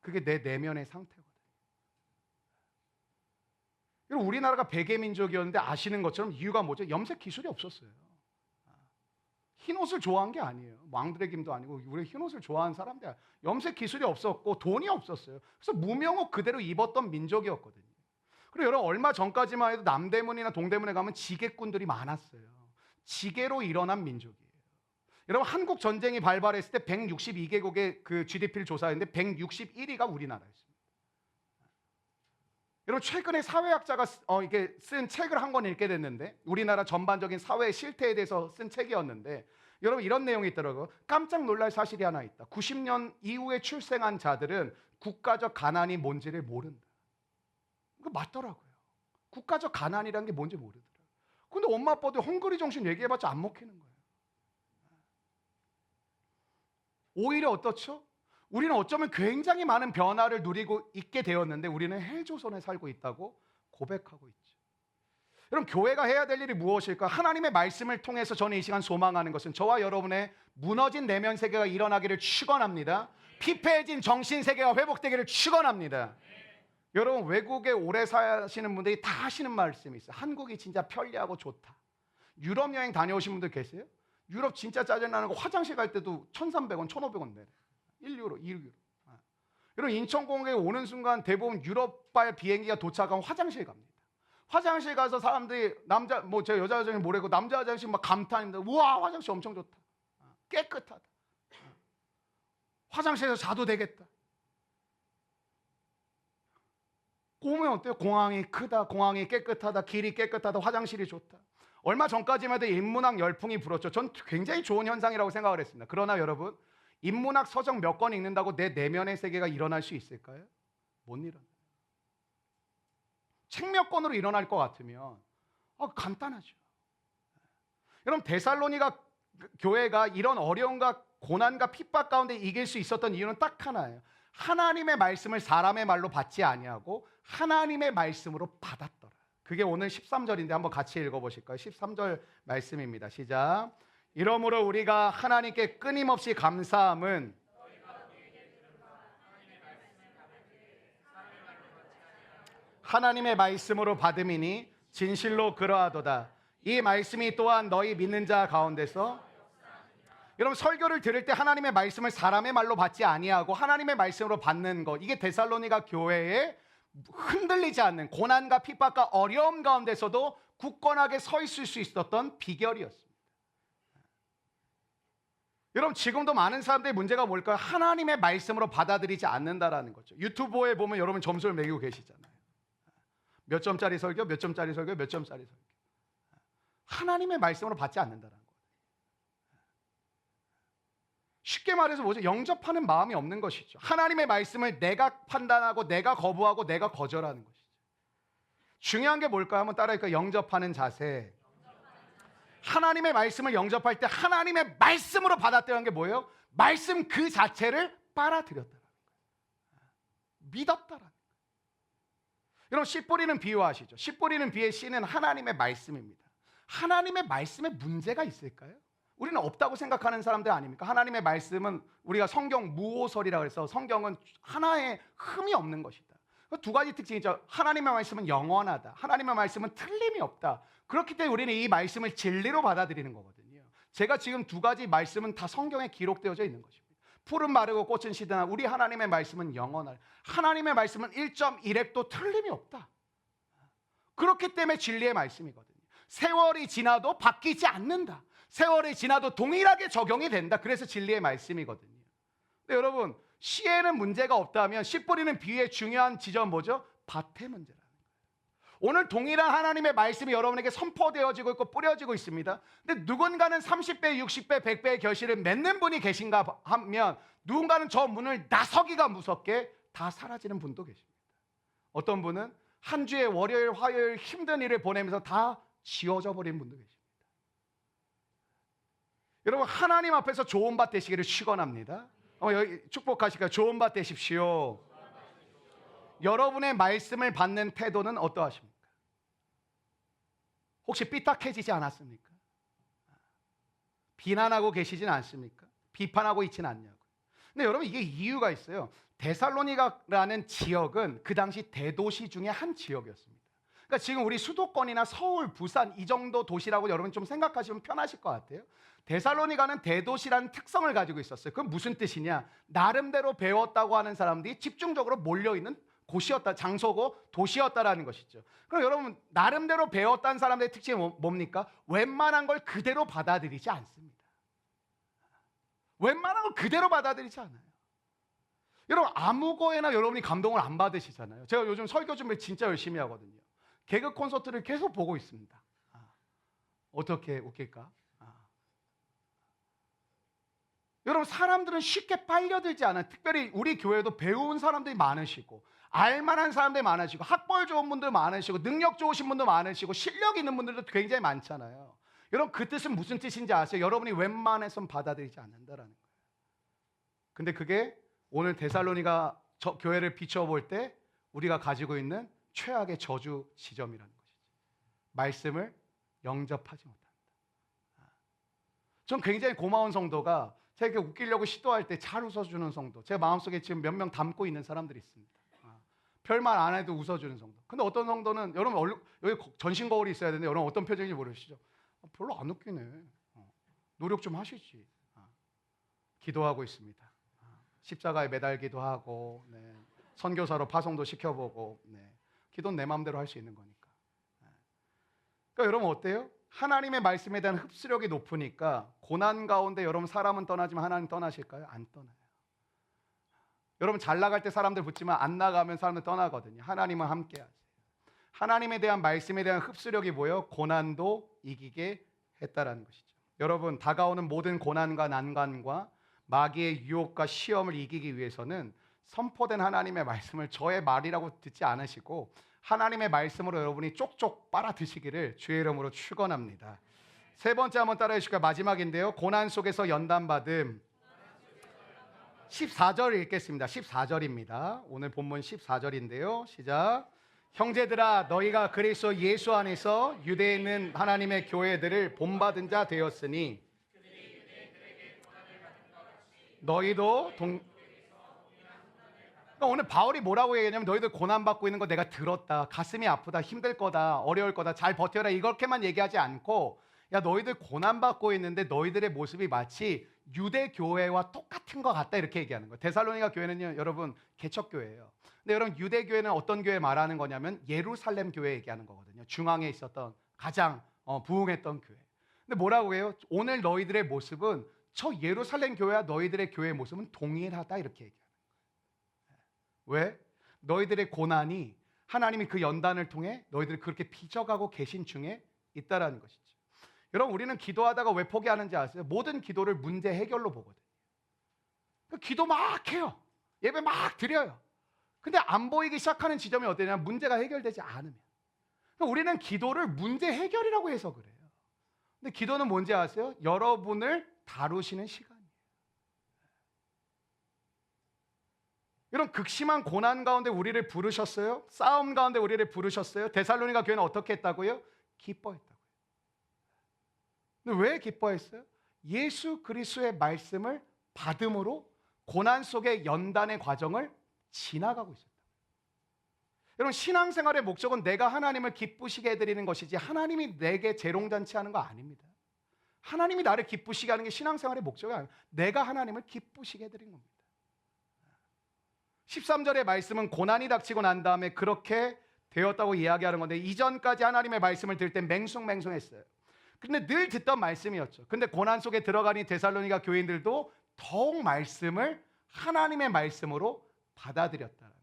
그게 내 내면의 상태거든요. 여러분, 우리나라가 백의 민족이었는데 아시는 것처럼 이유가 뭐죠? 염색 기술이 없었어요. 흰 옷을 좋아한 게 아니에요. 왕들의 김도 아니고 우리 흰 옷을 좋아하는 사람들, 염색 기술이 없었고 돈이 없었어요. 그래서 무명옷 그대로 입었던 민족이었거든요. 그리고 여러분, 얼마 전까지만 해도 남대문이나 동대문에 가면 지게꾼들이 많았어요. 지게로 일어난 민족이에요. 여러분 한국 전쟁이 발발했을 때 162개국의 그 GDP를 조사했는데 161위가 우리나라였습니다. 여러분 최근에 사회학자가 이게 쓴 책을 한 권 읽게 됐는데 우리나라 전반적인 사회 실태에 대해서 쓴 책이었는데 여러분 이런 내용이 있더라고요. 깜짝 놀랄 사실이 하나 있다. 90년 이후에 출생한 자들은 국가적 가난이 뭔지를 모른다. 그거 맞더라고요. 국가적 가난이라는 게 뭔지 모르더라고요. 근데 엄마 아빠도 헝그리 정신 얘기해봤자 안 먹히는 거예요. 오히려 어떻죠? 우리는 어쩌면 굉장히 많은 변화를 누리고 있게 되었는데 우리는 헬조선에 살고 있다고 고백하고 있죠. 여러분 교회가 해야 될 일이 무엇일까? 하나님의 말씀을 통해서 저는 이 시간 소망하는 것은 저와 여러분의 무너진 내면 세계가 일어나기를 축원합니다. 피폐해진 정신 세계가 회복되기를 축원합니다. 여러분 외국에 오래 사시는 분들이 다 하시는 말씀이 있어요. 한국이 진짜 편리하고 좋다. 유럽 여행 다녀오신 분들 계세요? 유럽 진짜 짜증나는 거 화장실 갈 때도 1,300원, 1,500원 내래. 1유로, 2유로. 여러분 인천공항에 오는 순간 대부분 유럽발 비행기가 도착하면 화장실 갑니다. 화장실 가서 사람들이 남자 제 여자 화장실 모르고 남자 화장실 막 감탄입니다. 우와 화장실 엄청 좋다. 깨끗하다. 화장실에서 자도 되겠다. 보면 어때요? 공항이 크다, 공항이 깨끗하다, 길이 깨끗하다, 화장실이 좋다. 얼마 전까지만 해도 인문학 열풍이 불었죠. 전 굉장히 좋은 현상이라고 생각을 했습니다. 그러나 여러분 인문학 서적 몇 권 읽는다고 내 내면의 세계가 일어날 수 있을까요? 못 일어나요. 책 몇 권으로 일어날 것 같으면 간단하죠. 여러분 데살로니가 교회가 이런 어려움과 고난과 핍박 가운데 이길 수 있었던 이유는 딱 하나예요. 하나님의 말씀을 사람의 말로 받지 아니하고 하나님의 말씀으로 받았더라. 그게 오늘 13절인데 한번 같이 읽어보실까요? 13절 말씀입니다. 시작. 이러므로 우리가 하나님께 끊임없이 감사함은 하나님의 말씀으로 받음이니 진실로 그러하도다. 이 말씀이 또한 너희 믿는 자 가운데서 여러분 설교를 들을 때 하나님의 말씀을 사람의 말로 받지 아니하고 하나님의 말씀으로 받는 것, 이게 데살로니가 교회에 흔들리지 않는 고난과 핍박과 어려움 가운데서도 굳건하게 서 있을 수 있었던 비결이었습니다. 여러분 지금도 많은 사람들의 문제가 뭘까요? 하나님의 말씀으로 받아들이지 않는다라는 거죠. 유튜브에 보면 여러분 점수를 매기고 계시잖아요. 몇 점짜리 설교, 몇 점짜리 설교, 몇 점짜리 설교. 하나님의 말씀으로 받지 않는다는 거예요. 쉽게 말해서 뭐죠? 영접하는 마음이 없는 것이죠. 하나님의 말씀을 내가 판단하고 내가 거부하고 내가 거절하는 것이죠. 중요한 게 뭘까요? 한번 따라할까요? 영접하는 자세. 하나님의 말씀을 영접할 때 하나님의 말씀으로 받았다는 게 뭐예요? 말씀 그 자체를 빨아들였다는 거예요. 믿었다라는 거예요. 여러분 씨 뿌리는 비유하시죠. 씨 뿌리는 비의 씨는 하나님의 말씀입니다. 하나님의 말씀에 문제가 있을까요? 우리는 없다고 생각하는 사람들 아닙니까? 하나님의 말씀은 우리가 성경 무오설이라고 해서 성경은 하나의 흠이 없는 것이다. 두 가지 특징이죠. 하나님의 말씀은 영원하다. 하나님의 말씀은 틀림이 없다. 그렇기 때문에 우리는 이 말씀을 진리로 받아들이는 거거든요. 제가 지금 두 가지 말씀은 다 성경에 기록되어져 있는 것입니다. 풀은 마르고 꽃은 시드나 우리 하나님의 말씀은 영원하다. 하나님의 말씀은 1.1획도 틀림이 없다. 그렇기 때문에 진리의 말씀이거든요. 세월이 지나도 바뀌지 않는다. 세월이 지나도 동일하게 적용이 된다. 그래서 진리의 말씀이거든요. 근데 여러분 씨에는 문제가 없다면 씨 뿌리는 비유의 중요한 지점은 뭐죠? 밭의 문제라는 거예요. 오늘 동일한 하나님의 말씀이 여러분에게 선포되어지고 있고 뿌려지고 있습니다. 근데 누군가는 30배, 60배, 100배의 결실을 맺는 분이 계신가 하면 누군가는 저 문을 나서기가 무섭게 다 사라지는 분도 계십니다. 어떤 분은 한 주에 월요일, 화요일 힘든 일을 보내면서 다 지워져 버린 분도 계십니다. 여러분 하나님 앞에서 좋은 밭 되시기를 축원합니다. 여기 축복하실까요? 좋은 밭 되십시오. 여러분의 말씀을 받는 태도는 어떠하십니까? 혹시 삐딱해지지 않았습니까? 비난하고 계시진 않습니까? 비판하고 있지는 않냐고. 근데 여러분 이게 이유가 있어요. 데살로니가라는 지역은 그 당시 대도시 중에 한 지역이었습니다. 그러니까 지금 우리 수도권이나 서울, 부산 이 정도 도시라고 여러분 좀 생각하시면 편하실 것 같아요. 데살로니가는 대도시라는 특성을 가지고 있었어요. 그건 무슨 뜻이냐? 나름대로 배웠다고 하는 사람들이 집중적으로 몰려있는 곳이었다, 장소고 도시였다라는 것이죠. 그럼 여러분 나름대로 배웠다는 사람들의 특징이 뭡니까? 웬만한 걸 그대로 받아들이지 않습니다. 웬만한 걸 그대로 받아들이지 않아요. 여러분 아무 거에나 여러분이 감동을 안 받으시잖아요. 제가 요즘 설교 준비 진짜 열심히 하거든요. 개그 콘서트를 계속 보고 있습니다. 어떻게 웃길까? 여러분 사람들은 쉽게 빨려들지 않아요. 특별히 우리 교회도 배운 사람들이 많으시고 알만한 사람들이 많으시고 학벌 좋은 분들 많으시고 능력 좋으신 분도 많으시고 실력 있는 분들도 굉장히 많잖아요. 여러분 그 뜻은 무슨 뜻인지 아세요? 여러분이 웬만해선 받아들이지 않는다라는 거예요. 근데 그게 오늘 데살로니가 교회를 비춰볼 때 우리가 가지고 있는 최악의 저주 지점이라는 것이죠. 말씀을 영접하지 못한다. 전 굉장히 고마운 성도가 제가 이렇게 웃기려고 시도할 때 잘 웃어주는 성도. 제 마음속에 지금 몇 명 담고 있는 사람들이 있습니다. 별말 안 해도 웃어주는 성도. 근데 어떤 성도는 여러분 여기 전신 거울이 있어야 되는데 여러분 어떤 표정인지 모르시죠? 별로 안 웃기네. 노력 좀 하시지. 기도하고 있습니다. 십자가에 매달기도 하고 선교사로 파송도 시켜보고 기도는 내 마음대로 할 수 있는 거니까. 그러니까 여러분 어때요? 하나님의 말씀에 대한 흡수력이 높으니까 고난 가운데 여러분 사람은 떠나지만 하나님 떠나실까요? 안 떠나요. 여러분 잘 나갈 때 사람들 붙지만 안 나가면 사람들 떠나거든요. 하나님은 함께 하세요. 하나님에 대한 말씀에 대한 흡수력이 뭐예요? 고난도 이기게 했다라는 것이죠. 여러분 다가오는 모든 고난과 난관과 마귀의 유혹과 시험을 이기기 위해서는 선포된 하나님의 말씀을 저의 말이라고 듣지 않으시고 하나님의 말씀으로 여러분이 쪽쪽 빨아 드시기를 주의 이름으로 축원합니다. 세 번째 한번 따라해 주실까요? 마지막인데요. 고난 속에서 연단받음. 14절 읽겠습니다. 14절입니다. 오늘 본문 14절인데요. 시작. 형제들아 너희가 그리스도 예수 안에서 유대에 있는 하나님의 교회들을 본받은 자 되었으니 너희도 그러니까 오늘 바울이 뭐라고 얘기하냐면 너희들 고난받고 있는 거 내가 들었다. 가슴이 아프다. 힘들 거다. 어려울 거다. 잘 버텨라. 이렇게만 얘기하지 않고 야 너희들 고난받고 있는데 너희들의 모습이 마치 유대 교회와 똑같은 것 같다 이렇게 얘기하는 거예요. 데살로니가 교회는요 여러분 개척교회예요. 근데 여러분 유대 교회는 어떤 교회 말하는 거냐면 예루살렘 교회 얘기하는 거거든요. 중앙에 있었던 가장 부흥했던 교회. 근데 뭐라고 해요? 오늘 너희들의 모습은 저 예루살렘 교회와 너희들의 교회의 모습은 동일하다 이렇게 얘기해요. 왜? 너희들의 고난이 하나님이 그 연단을 통해 너희들을 그렇게 빚어가고 계신 중에 있다라는 것이죠. 여러분 우리는 기도하다가 왜 포기하는지 아세요? 모든 기도를 문제 해결로 보거든요. 기도 막 해요. 예배 막 드려요. 근데 안 보이기 시작하는 지점이 어디냐면 문제가 해결되지 않으면. 우리는 기도를 문제 해결이라고 해서 그래요. 근데 기도는 뭔지 아세요? 여러분을 다루시는 시간이에요. 이런 극심한 고난 가운데 우리를 부르셨어요. 싸움 가운데 우리를 부르셨어요. 데살로니가 교회는 어떻게 했다고요? 기뻐했다고요. 근데 왜 기뻐했어요? 예수 그리스도의 말씀을 받음으로 고난 속의 연단의 과정을 지나가고 있었다. 여러분 신앙생활의 목적은 내가 하나님을 기쁘시게 해드리는 것이지 하나님이 내게 재롱잔치하는 거 아닙니다. 하나님이 나를 기쁘시게 하는 게 신앙생활의 목적이 아니에요. 내가 하나님을 기쁘시게 해드리는 겁니다. 13절의 말씀은 고난이 닥치고 난 다음에 그렇게 되었다고 이야기하는 건데 이전까지 하나님의 말씀을 들을 때 맹숭맹숭했어요. 근데 늘 듣던 말씀이었죠. 근데 고난 속에 들어가니 데살로니가 교인들도 더욱 말씀을 하나님의 말씀으로 받아들였다는 거예요.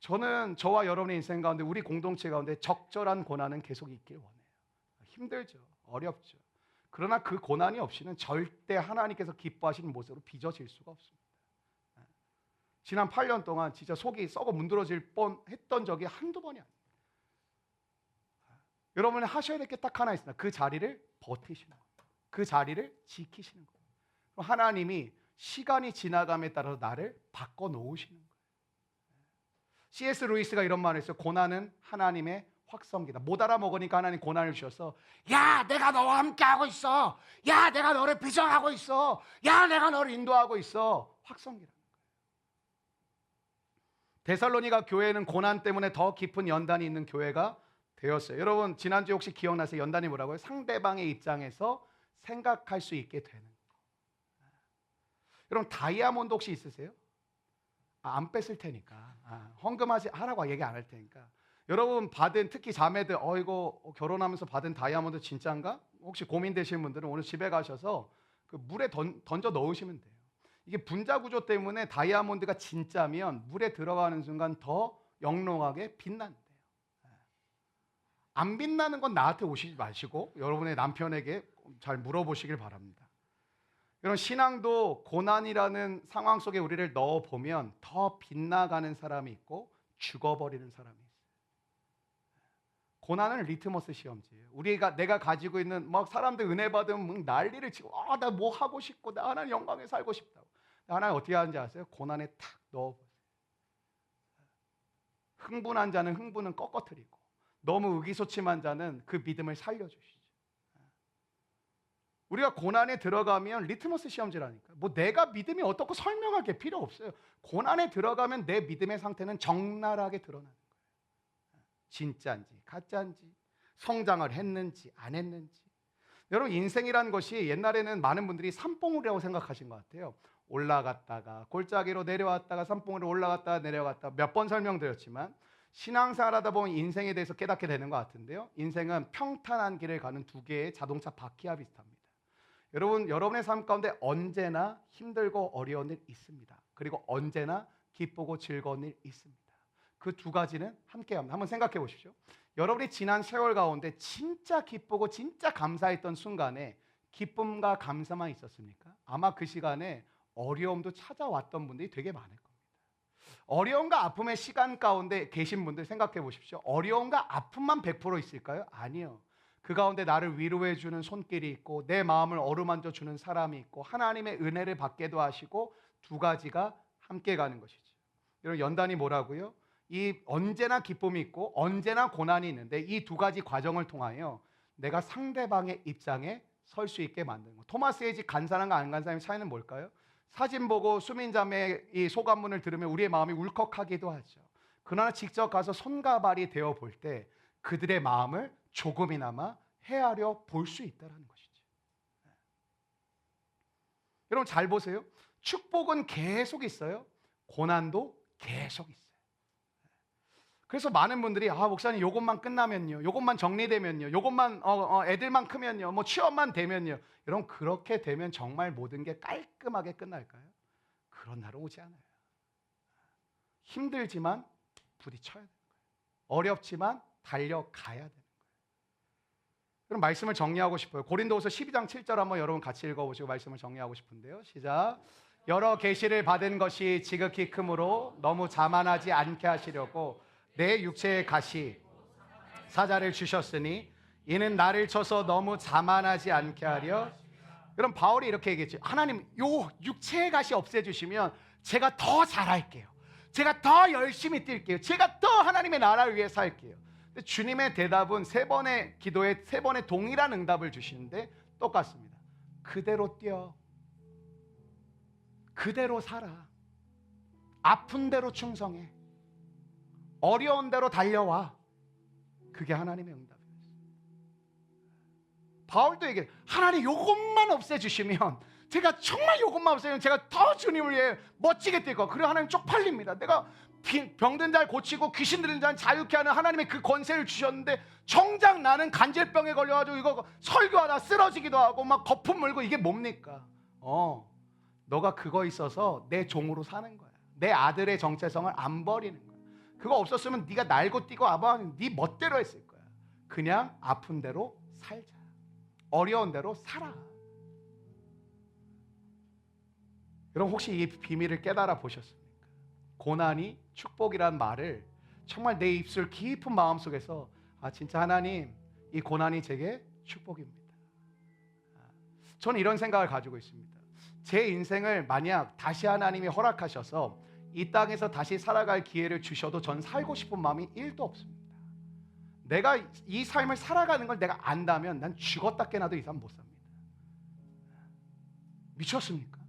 저는 저와 여러분의 인생 가운데 우리 공동체 가운데 적절한 고난은 계속 있길 원해요. 힘들죠. 어렵죠. 그러나 그 고난이 없이는 절대 하나님께서 기뻐하시는 모습으로 빚어질 수가 없습니다. 지난 8년 동안 진짜 속이 썩어 문드러질 뻔했던 적이 한두 번이 아니에요. 여러분이 하셔야 될 게 딱 하나 있습니다. 그 자리를 버티시는 거예요. 그 자리를 지키시는 거예요. 하나님이 시간이 지나감에 따라서 나를 바꿔놓으시는 거예요. C.S. 루이스가 이런 말을 했어요. 고난은 하나님의 확성기다. 못 알아먹으니까 하나님 고난을 주셔서 야 내가 너와 함께하고 있어. 야 내가 너를 비전하고 있어. 야 내가 너를 인도하고 있어. 확성기라는 거예요. 데살로니가 교회는 고난 때문에 더 깊은 연단이 있는 교회가 되었어요. 여러분 지난주에 혹시 기억나세요? 연단이 뭐라고요? 상대방의 입장에서 생각할 수 있게 되는 거. 여러분 다이아몬드 혹시 있으세요? 안 뺐을 테니까 헌금하지 하라고 얘기 안 할 테니까 여러분 받은 특히 자매들 이거 결혼하면서 받은 다이아몬드 진짜인가? 혹시 고민되시는 분들은 오늘 집에 가셔서 그 물에 던져 넣으시면 돼요. 이게 분자 구조 때문에 다이아몬드가 진짜면 물에 들어가는 순간 더 영롱하게 빛난대요. 안 빛나는 건 나한테 오시지 마시고 여러분의 남편에게 잘 물어보시길 바랍니다. 이런 신앙도 고난이라는 상황 속에 우리를 넣어보면 더 빛나가는 사람이 있고 죽어버리는 사람이 있어요. 고난은 리트머스 시험지예요. 내가 가지고 있는 막 사람들 은혜 받으면 막 난리를 치고 나 뭐 하고 싶고 나 하나님 영광에 살고 싶다고. 하나님 어떻게 하는지 아세요? 고난에 탁 넣어보세요. 흥분한 자는 흥분은 꺾어뜨리고 너무 의기소침한 자는 그 믿음을 살려주시죠. 우리가 고난에 들어가면 리트머스 시험지라니까. 뭐 내가 믿음이 어떻고 설명할 게 필요 없어요. 고난에 들어가면 내 믿음의 상태는 적나라하게 드러나는 거예요. 진짜인지 가짜인지 성장을 했는지 안 했는지. 여러분 인생이라는 것이 옛날에는 많은 분들이 산봉우리라고 생각하신 것 같아요. 올라갔다가 골짜기로 내려왔다가 산봉우리로 올라갔다가 내려갔다가 몇 번 설명드렸지만 신앙생활 하다 보면 인생에 대해서 깨닫게 되는 것 같은데요. 인생은 평탄한 길을 가는 두 개의 자동차 바퀴와 비슷합니다. 여러분의 삶 가운데 언제나 힘들고 어려운 일 있습니다. 그리고 언제나 기쁘고 즐거운 일 있습니다. 그 두 가지는 함께합니다. 한번 생각해 보십시오. 여러분이 지난 세월 가운데 진짜 기쁘고 진짜 감사했던 순간에 기쁨과 감사만 있었습니까? 아마 그 시간에 어려움도 찾아왔던 분들이 되게 많을 겁니다. 어려움과 아픔의 시간 가운데 계신 분들 생각해 보십시오. 어려움과 아픔만 100% 있을까요? 아니요. 그 가운데 나를 위로해 주는 손길이 있고 내 마음을 어루만져 주는 사람이 있고 하나님의 은혜를 받게도 하시고 두 가지가 함께 가는 것이죠. 여러분 연단이 뭐라고요? 이 언제나 기쁨이 있고 언제나 고난이 있는데 이 두 가지 과정을 통하여 내가 상대방의 입장에 설 수 있게 만드는 거. 토마스 에이지 간 사람과 안 간 사람의 차이는 뭘까요? 사진 보고 수민자매의 이 소감문을 들으면 우리의 마음이 울컥하기도 하죠. 그러나 직접 가서 손과 발이 되어 볼 때 그들의 마음을 조금이나마 헤아려 볼 수 있다는 것이죠. 여러분 잘 보세요. 축복은 계속 있어요. 고난도 계속 있어요. 그래서 많은 분들이 목사님 요것만 끝나면요, 요것만 정리되면요, 요것만 애들만 크면요, 뭐 취업만 되면요. 여러분 그렇게 되면 정말 모든 게 깔끔하게 끝날까요? 그런 날은 오지 않아요. 힘들지만 부딪혀야 되는 거예요. 어렵지만 달려가야 되는 거예요. 그럼 말씀을 정리하고 싶어요. 고린도후서 12장 7절 한번 여러분 같이 읽어보시고 말씀을 정리하고 싶은데요. 시작. 여러 계시를 받은 것이 지극히 크므로 너무 자만하지 않게 하시려고 내 육체의 가시 사자를 주셨으니 이는 나를 쳐서 너무 자만하지 않게 하려. 그럼 바울이 이렇게 얘기했죠. 하나님 요 육체의 가시 없애주시면 제가 더 잘할게요. 제가 더 열심히 뛸게요. 제가 더 하나님의 나라를 위해 살게요. 근데 주님의 대답은 세 번의 기도에 세 번의 동일한 응답을 주시는데 똑같습니다. 그대로 뛰어. 그대로 살아. 아픈 대로 충성해. 어려운 대로 달려와. 그게 하나님의 응답이었어요. 바울도 얘기해. 하나님 요것만 없애주시면 제가 정말 요것만 없애면 제가 더 주님을 위해 멋지게 뛸 거야. 그래 하나님 쪽팔립니다. 내가 병든 자를 고치고 귀신 들린 자를 자유케 하는 하나님의 그 권세를 주셨는데 정작 나는 간질병에 걸려가지고 이거 설교하다 쓰러지기도 하고 막 거품 물고 이게 뭡니까? 너가 그거 있어서 내 종으로 사는 거야. 내 아들의 정체성을 안 버리는 거야. 그거 없었으면 네가 날고 뛰고 아마 네 멋대로 했을 거야. 그냥 아픈 대로 살자. 어려운 대로 살아. 여러분 혹시 이 비밀을 깨달아 보셨습니까? 고난이 축복이란 말을 정말 내 입술 깊은 마음속에서 진짜 하나님 이 고난이 제게 축복입니다. 저는 이런 생각을 가지고 있습니다. 제 인생을 만약 다시 하나님이 허락하셔서 이 땅에서 다시 살아갈 기회를 주셔도 전 살고 싶은 마음이 1도 없습니다. 내가 이 삶을 살아가는 걸 내가 안다면 난 죽었다 깨나도 이 삶 못 삽니다. 미쳤습니까?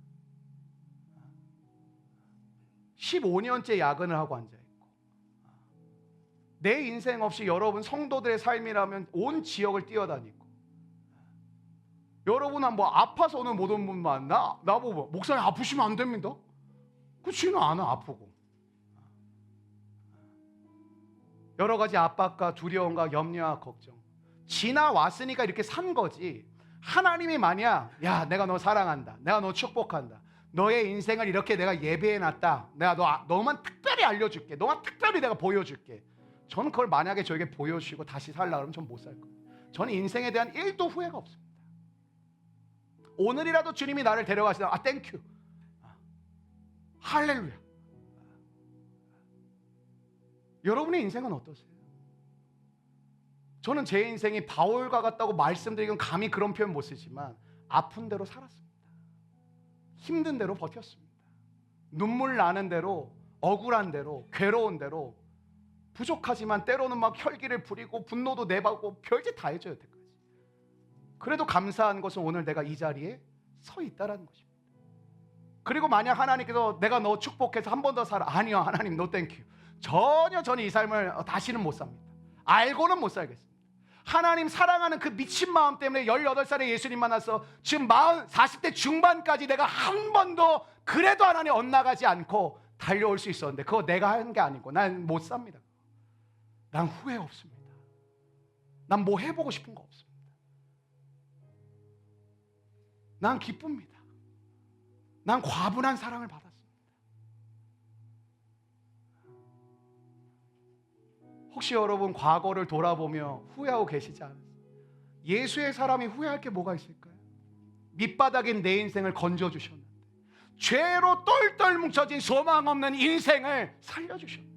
15년째 야근을 하고 앉아있고 내 인생 없이 여러분 성도들의 삶이라면 온 지역을 뛰어다니고 여러분은 뭐 아파서 오늘 못 온 분만 나보고 목사님 아프시면 안 됩니다. 그치는 않아. 아프고 여러 가지 압박과 두려움과 염려와 걱정 지나왔으니까 이렇게 산 거지. 하나님이 만약 야 내가 너 사랑한다, 내가 너 축복한다, 너의 인생을 이렇게 내가 예배해놨다, 내가 너만 특별히 알려줄게, 너만 특별히 내가 보여줄게, 저는 그걸 만약에 저에게 보여주시고 다시 살라 그러면 전 못 살 거예요. 저는 인생에 대한 1도 후회가 없습니다. 오늘이라도 주님이 나를 데려가시다, 땡큐, 할렐루야. 여러분의 인생은 어떠세요? 저는 제 인생이 바울과 같다고 말씀드리긴 감히 그런 표현 못 쓰지만 아픈 대로 살았습니다. 힘든 대로 버텼습니다. 눈물 나는 대로, 억울한 대로, 괴로운 대로, 부족하지만 때로는 막 혈기를 부리고 분노도 내받고 별짓 다 해줘요. 여태까지. 그래도 감사한 것은 오늘 내가 이 자리에 서 있다라는 것입니다. 그리고 만약 하나님께서 내가 너 축복해서 한 번 더 살아, 아니요 하나님 노 땡큐, 전혀 저는 이 삶을 다시는 못 삽니다. 알고는 못 살겠습니다. 하나님 사랑하는 그 미친 마음 때문에 18살에 예수님 만나서 지금 40대 중반까지 내가 한 번도 그래도 하나님 엇나가지 않고 달려올 수 있었는데 그거 내가 하는 게 아니고 난 못 삽니다. 난 후회 없습니다. 난 뭐 해보고 싶은 거 없습니다. 난 기쁩니다. 난 과분한 사랑을 받았습니다. 혹시 여러분 과거를 돌아보며 후회하고 계시지 않으세요? 예수의 사람이 후회할 게 뭐가 있을까요? 밑바닥인 내 인생을 건져주셨는데, 죄로 똘똘 뭉쳐진 소망 없는 인생을 살려주셨는데,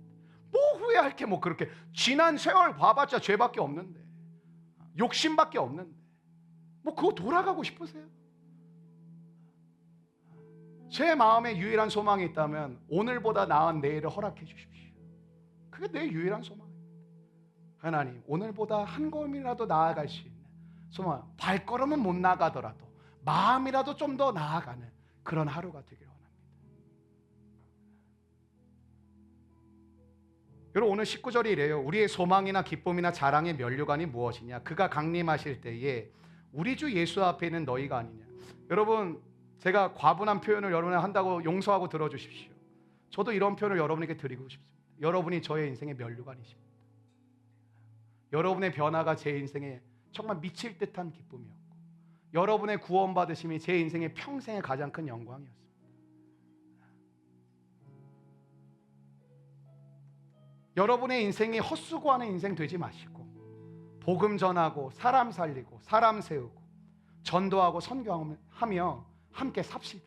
뭐 후회할 게 뭐 그렇게 지난 세월 봐봤자 죄밖에 없는데, 욕심밖에 없는데 뭐 그거 돌아가고 싶으세요? 제 마음에 유일한 소망이 있다면 오늘보다 나은 내일을 허락해 주십시오. 그게 내 유일한 소망입니다. 하나님, 오늘보다 한 걸음이라도 나아갈 수 있는 소망, 발걸음은 못 나가더라도 마음이라도 좀 더 나아가는 그런 하루가 되기를 원합니다. 여러분, 오늘 19절이 이래요. 우리의 소망이나 기쁨이나 자랑의 면류관이 무엇이냐? 그가 강림하실 때에 우리 주 예수 앞에 있는 너희가 아니냐? 여러분, 제가 과분한 표현을 여러분이 한다고 용서하고 들어주십시오. 저도 이런 표현을 여러분에게 드리고 싶습니다. 여러분이 저의 인생의 면류관이십니다. 여러분의 변화가 제 인생에 정말 미칠 듯한 기쁨이었고, 여러분의 구원받으심이 제 인생의 평생의 가장 큰 영광이었습니다. 여러분의 인생이 헛수고하는 인생 되지 마시고 복음 전하고 사람 살리고 사람 세우고 전도하고 선교하며 함께 삽시다.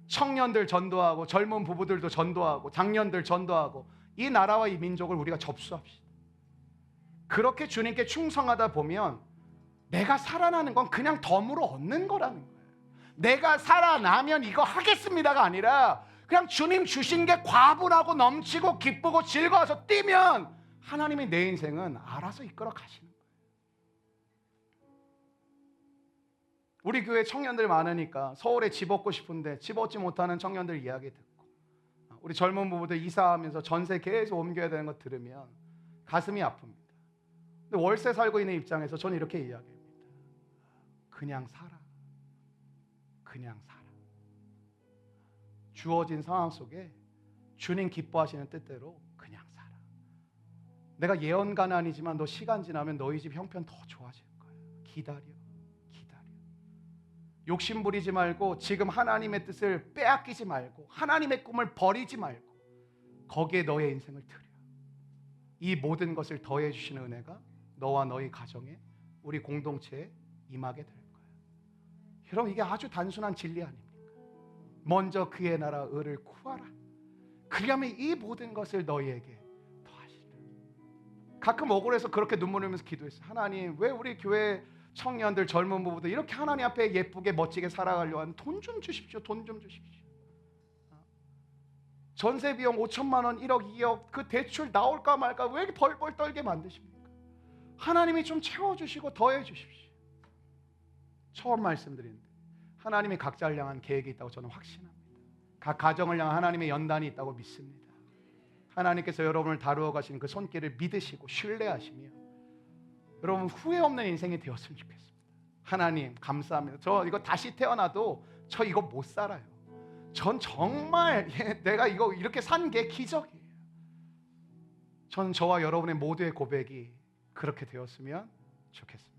청년들 전도하고 젊은 부부들도 전도하고 장년들 전도하고 이 나라와 이 민족을 우리가 접수합시다. 그렇게 주님께 충성하다 보면 내가 살아나는 건 그냥 덤으로 얻는 거라는 거예요. 내가 살아나면 이거 하겠습니다가 아니라 그냥 주님 주신 게 과분하고 넘치고 기쁘고 즐거워서 뛰면 하나님이 내 인생은 알아서 이끌어 가시는 거예요. 우리 교회 청년들 많으니까 서울에 집 얻고 싶은데 집 얻지 못하는 청년들 이야기 듣고, 우리 젊은 부부들 이사하면서 전세 계속 옮겨야 되는 거 들으면 가슴이 아픕니다. 근데 월세 살고 있는 입장에서 저는 이렇게 이야기합니다. 그냥 살아. 그냥 살아. 주어진 상황 속에 주님 기뻐하시는 뜻대로 그냥 살아. 내가 예언가는 아니지만 너 시간 지나면 너희 집 형편 더 좋아질 거야. 기다려. 기다려. 욕심 부리지 말고 지금 하나님의 뜻을 빼앗기지 말고 하나님의 꿈을 버리지 말고 거기에 너의 인생을 들여. 이 모든 것을 더해 주시는 은혜가 너와 너희 가정에, 우리 공동체에 임하게 될 거예요. 여러분, 이게 아주 단순한 진리 아닙니까? 먼저 그의 나라 의를 구하라. 그러면 이 모든 것을 너희에게 더하시리라. 가끔 억울해서 그렇게 눈물 흘리면서 기도했어요. 하나님, 왜 우리 교회 청년들, 젊은 부부들 이렇게 하나님 앞에 예쁘게 멋지게 살아가려고 하는 돈 좀 주십시오. 돈 좀 주십시오. 전세 비용 5천만 원, 1억, 2억 그 대출 나올까 말까 왜 이렇게 벌벌 떨게 만드십니까? 하나님이 좀 채워주시고 더해 주십시오. 처음 말씀드리는데 하나님이 각자를 향한 계획이 있다고 저는 확신합니다. 각 가정을 향한 하나님의 연단이 있다고 믿습니다. 하나님께서 여러분을 다루어 가시는 그 손길을 믿으시고 신뢰하시며 여러분 후회 없는 인생이 되었으면 좋겠습니다. 하나님 감사합니다. 저 이거 다시 태어나도 저 이거 못 살아요. 전 정말 내가 이거 이렇게 산 게 기적이에요. 전 저와 여러분의 모두의 고백이 그렇게 되었으면 좋겠습니다.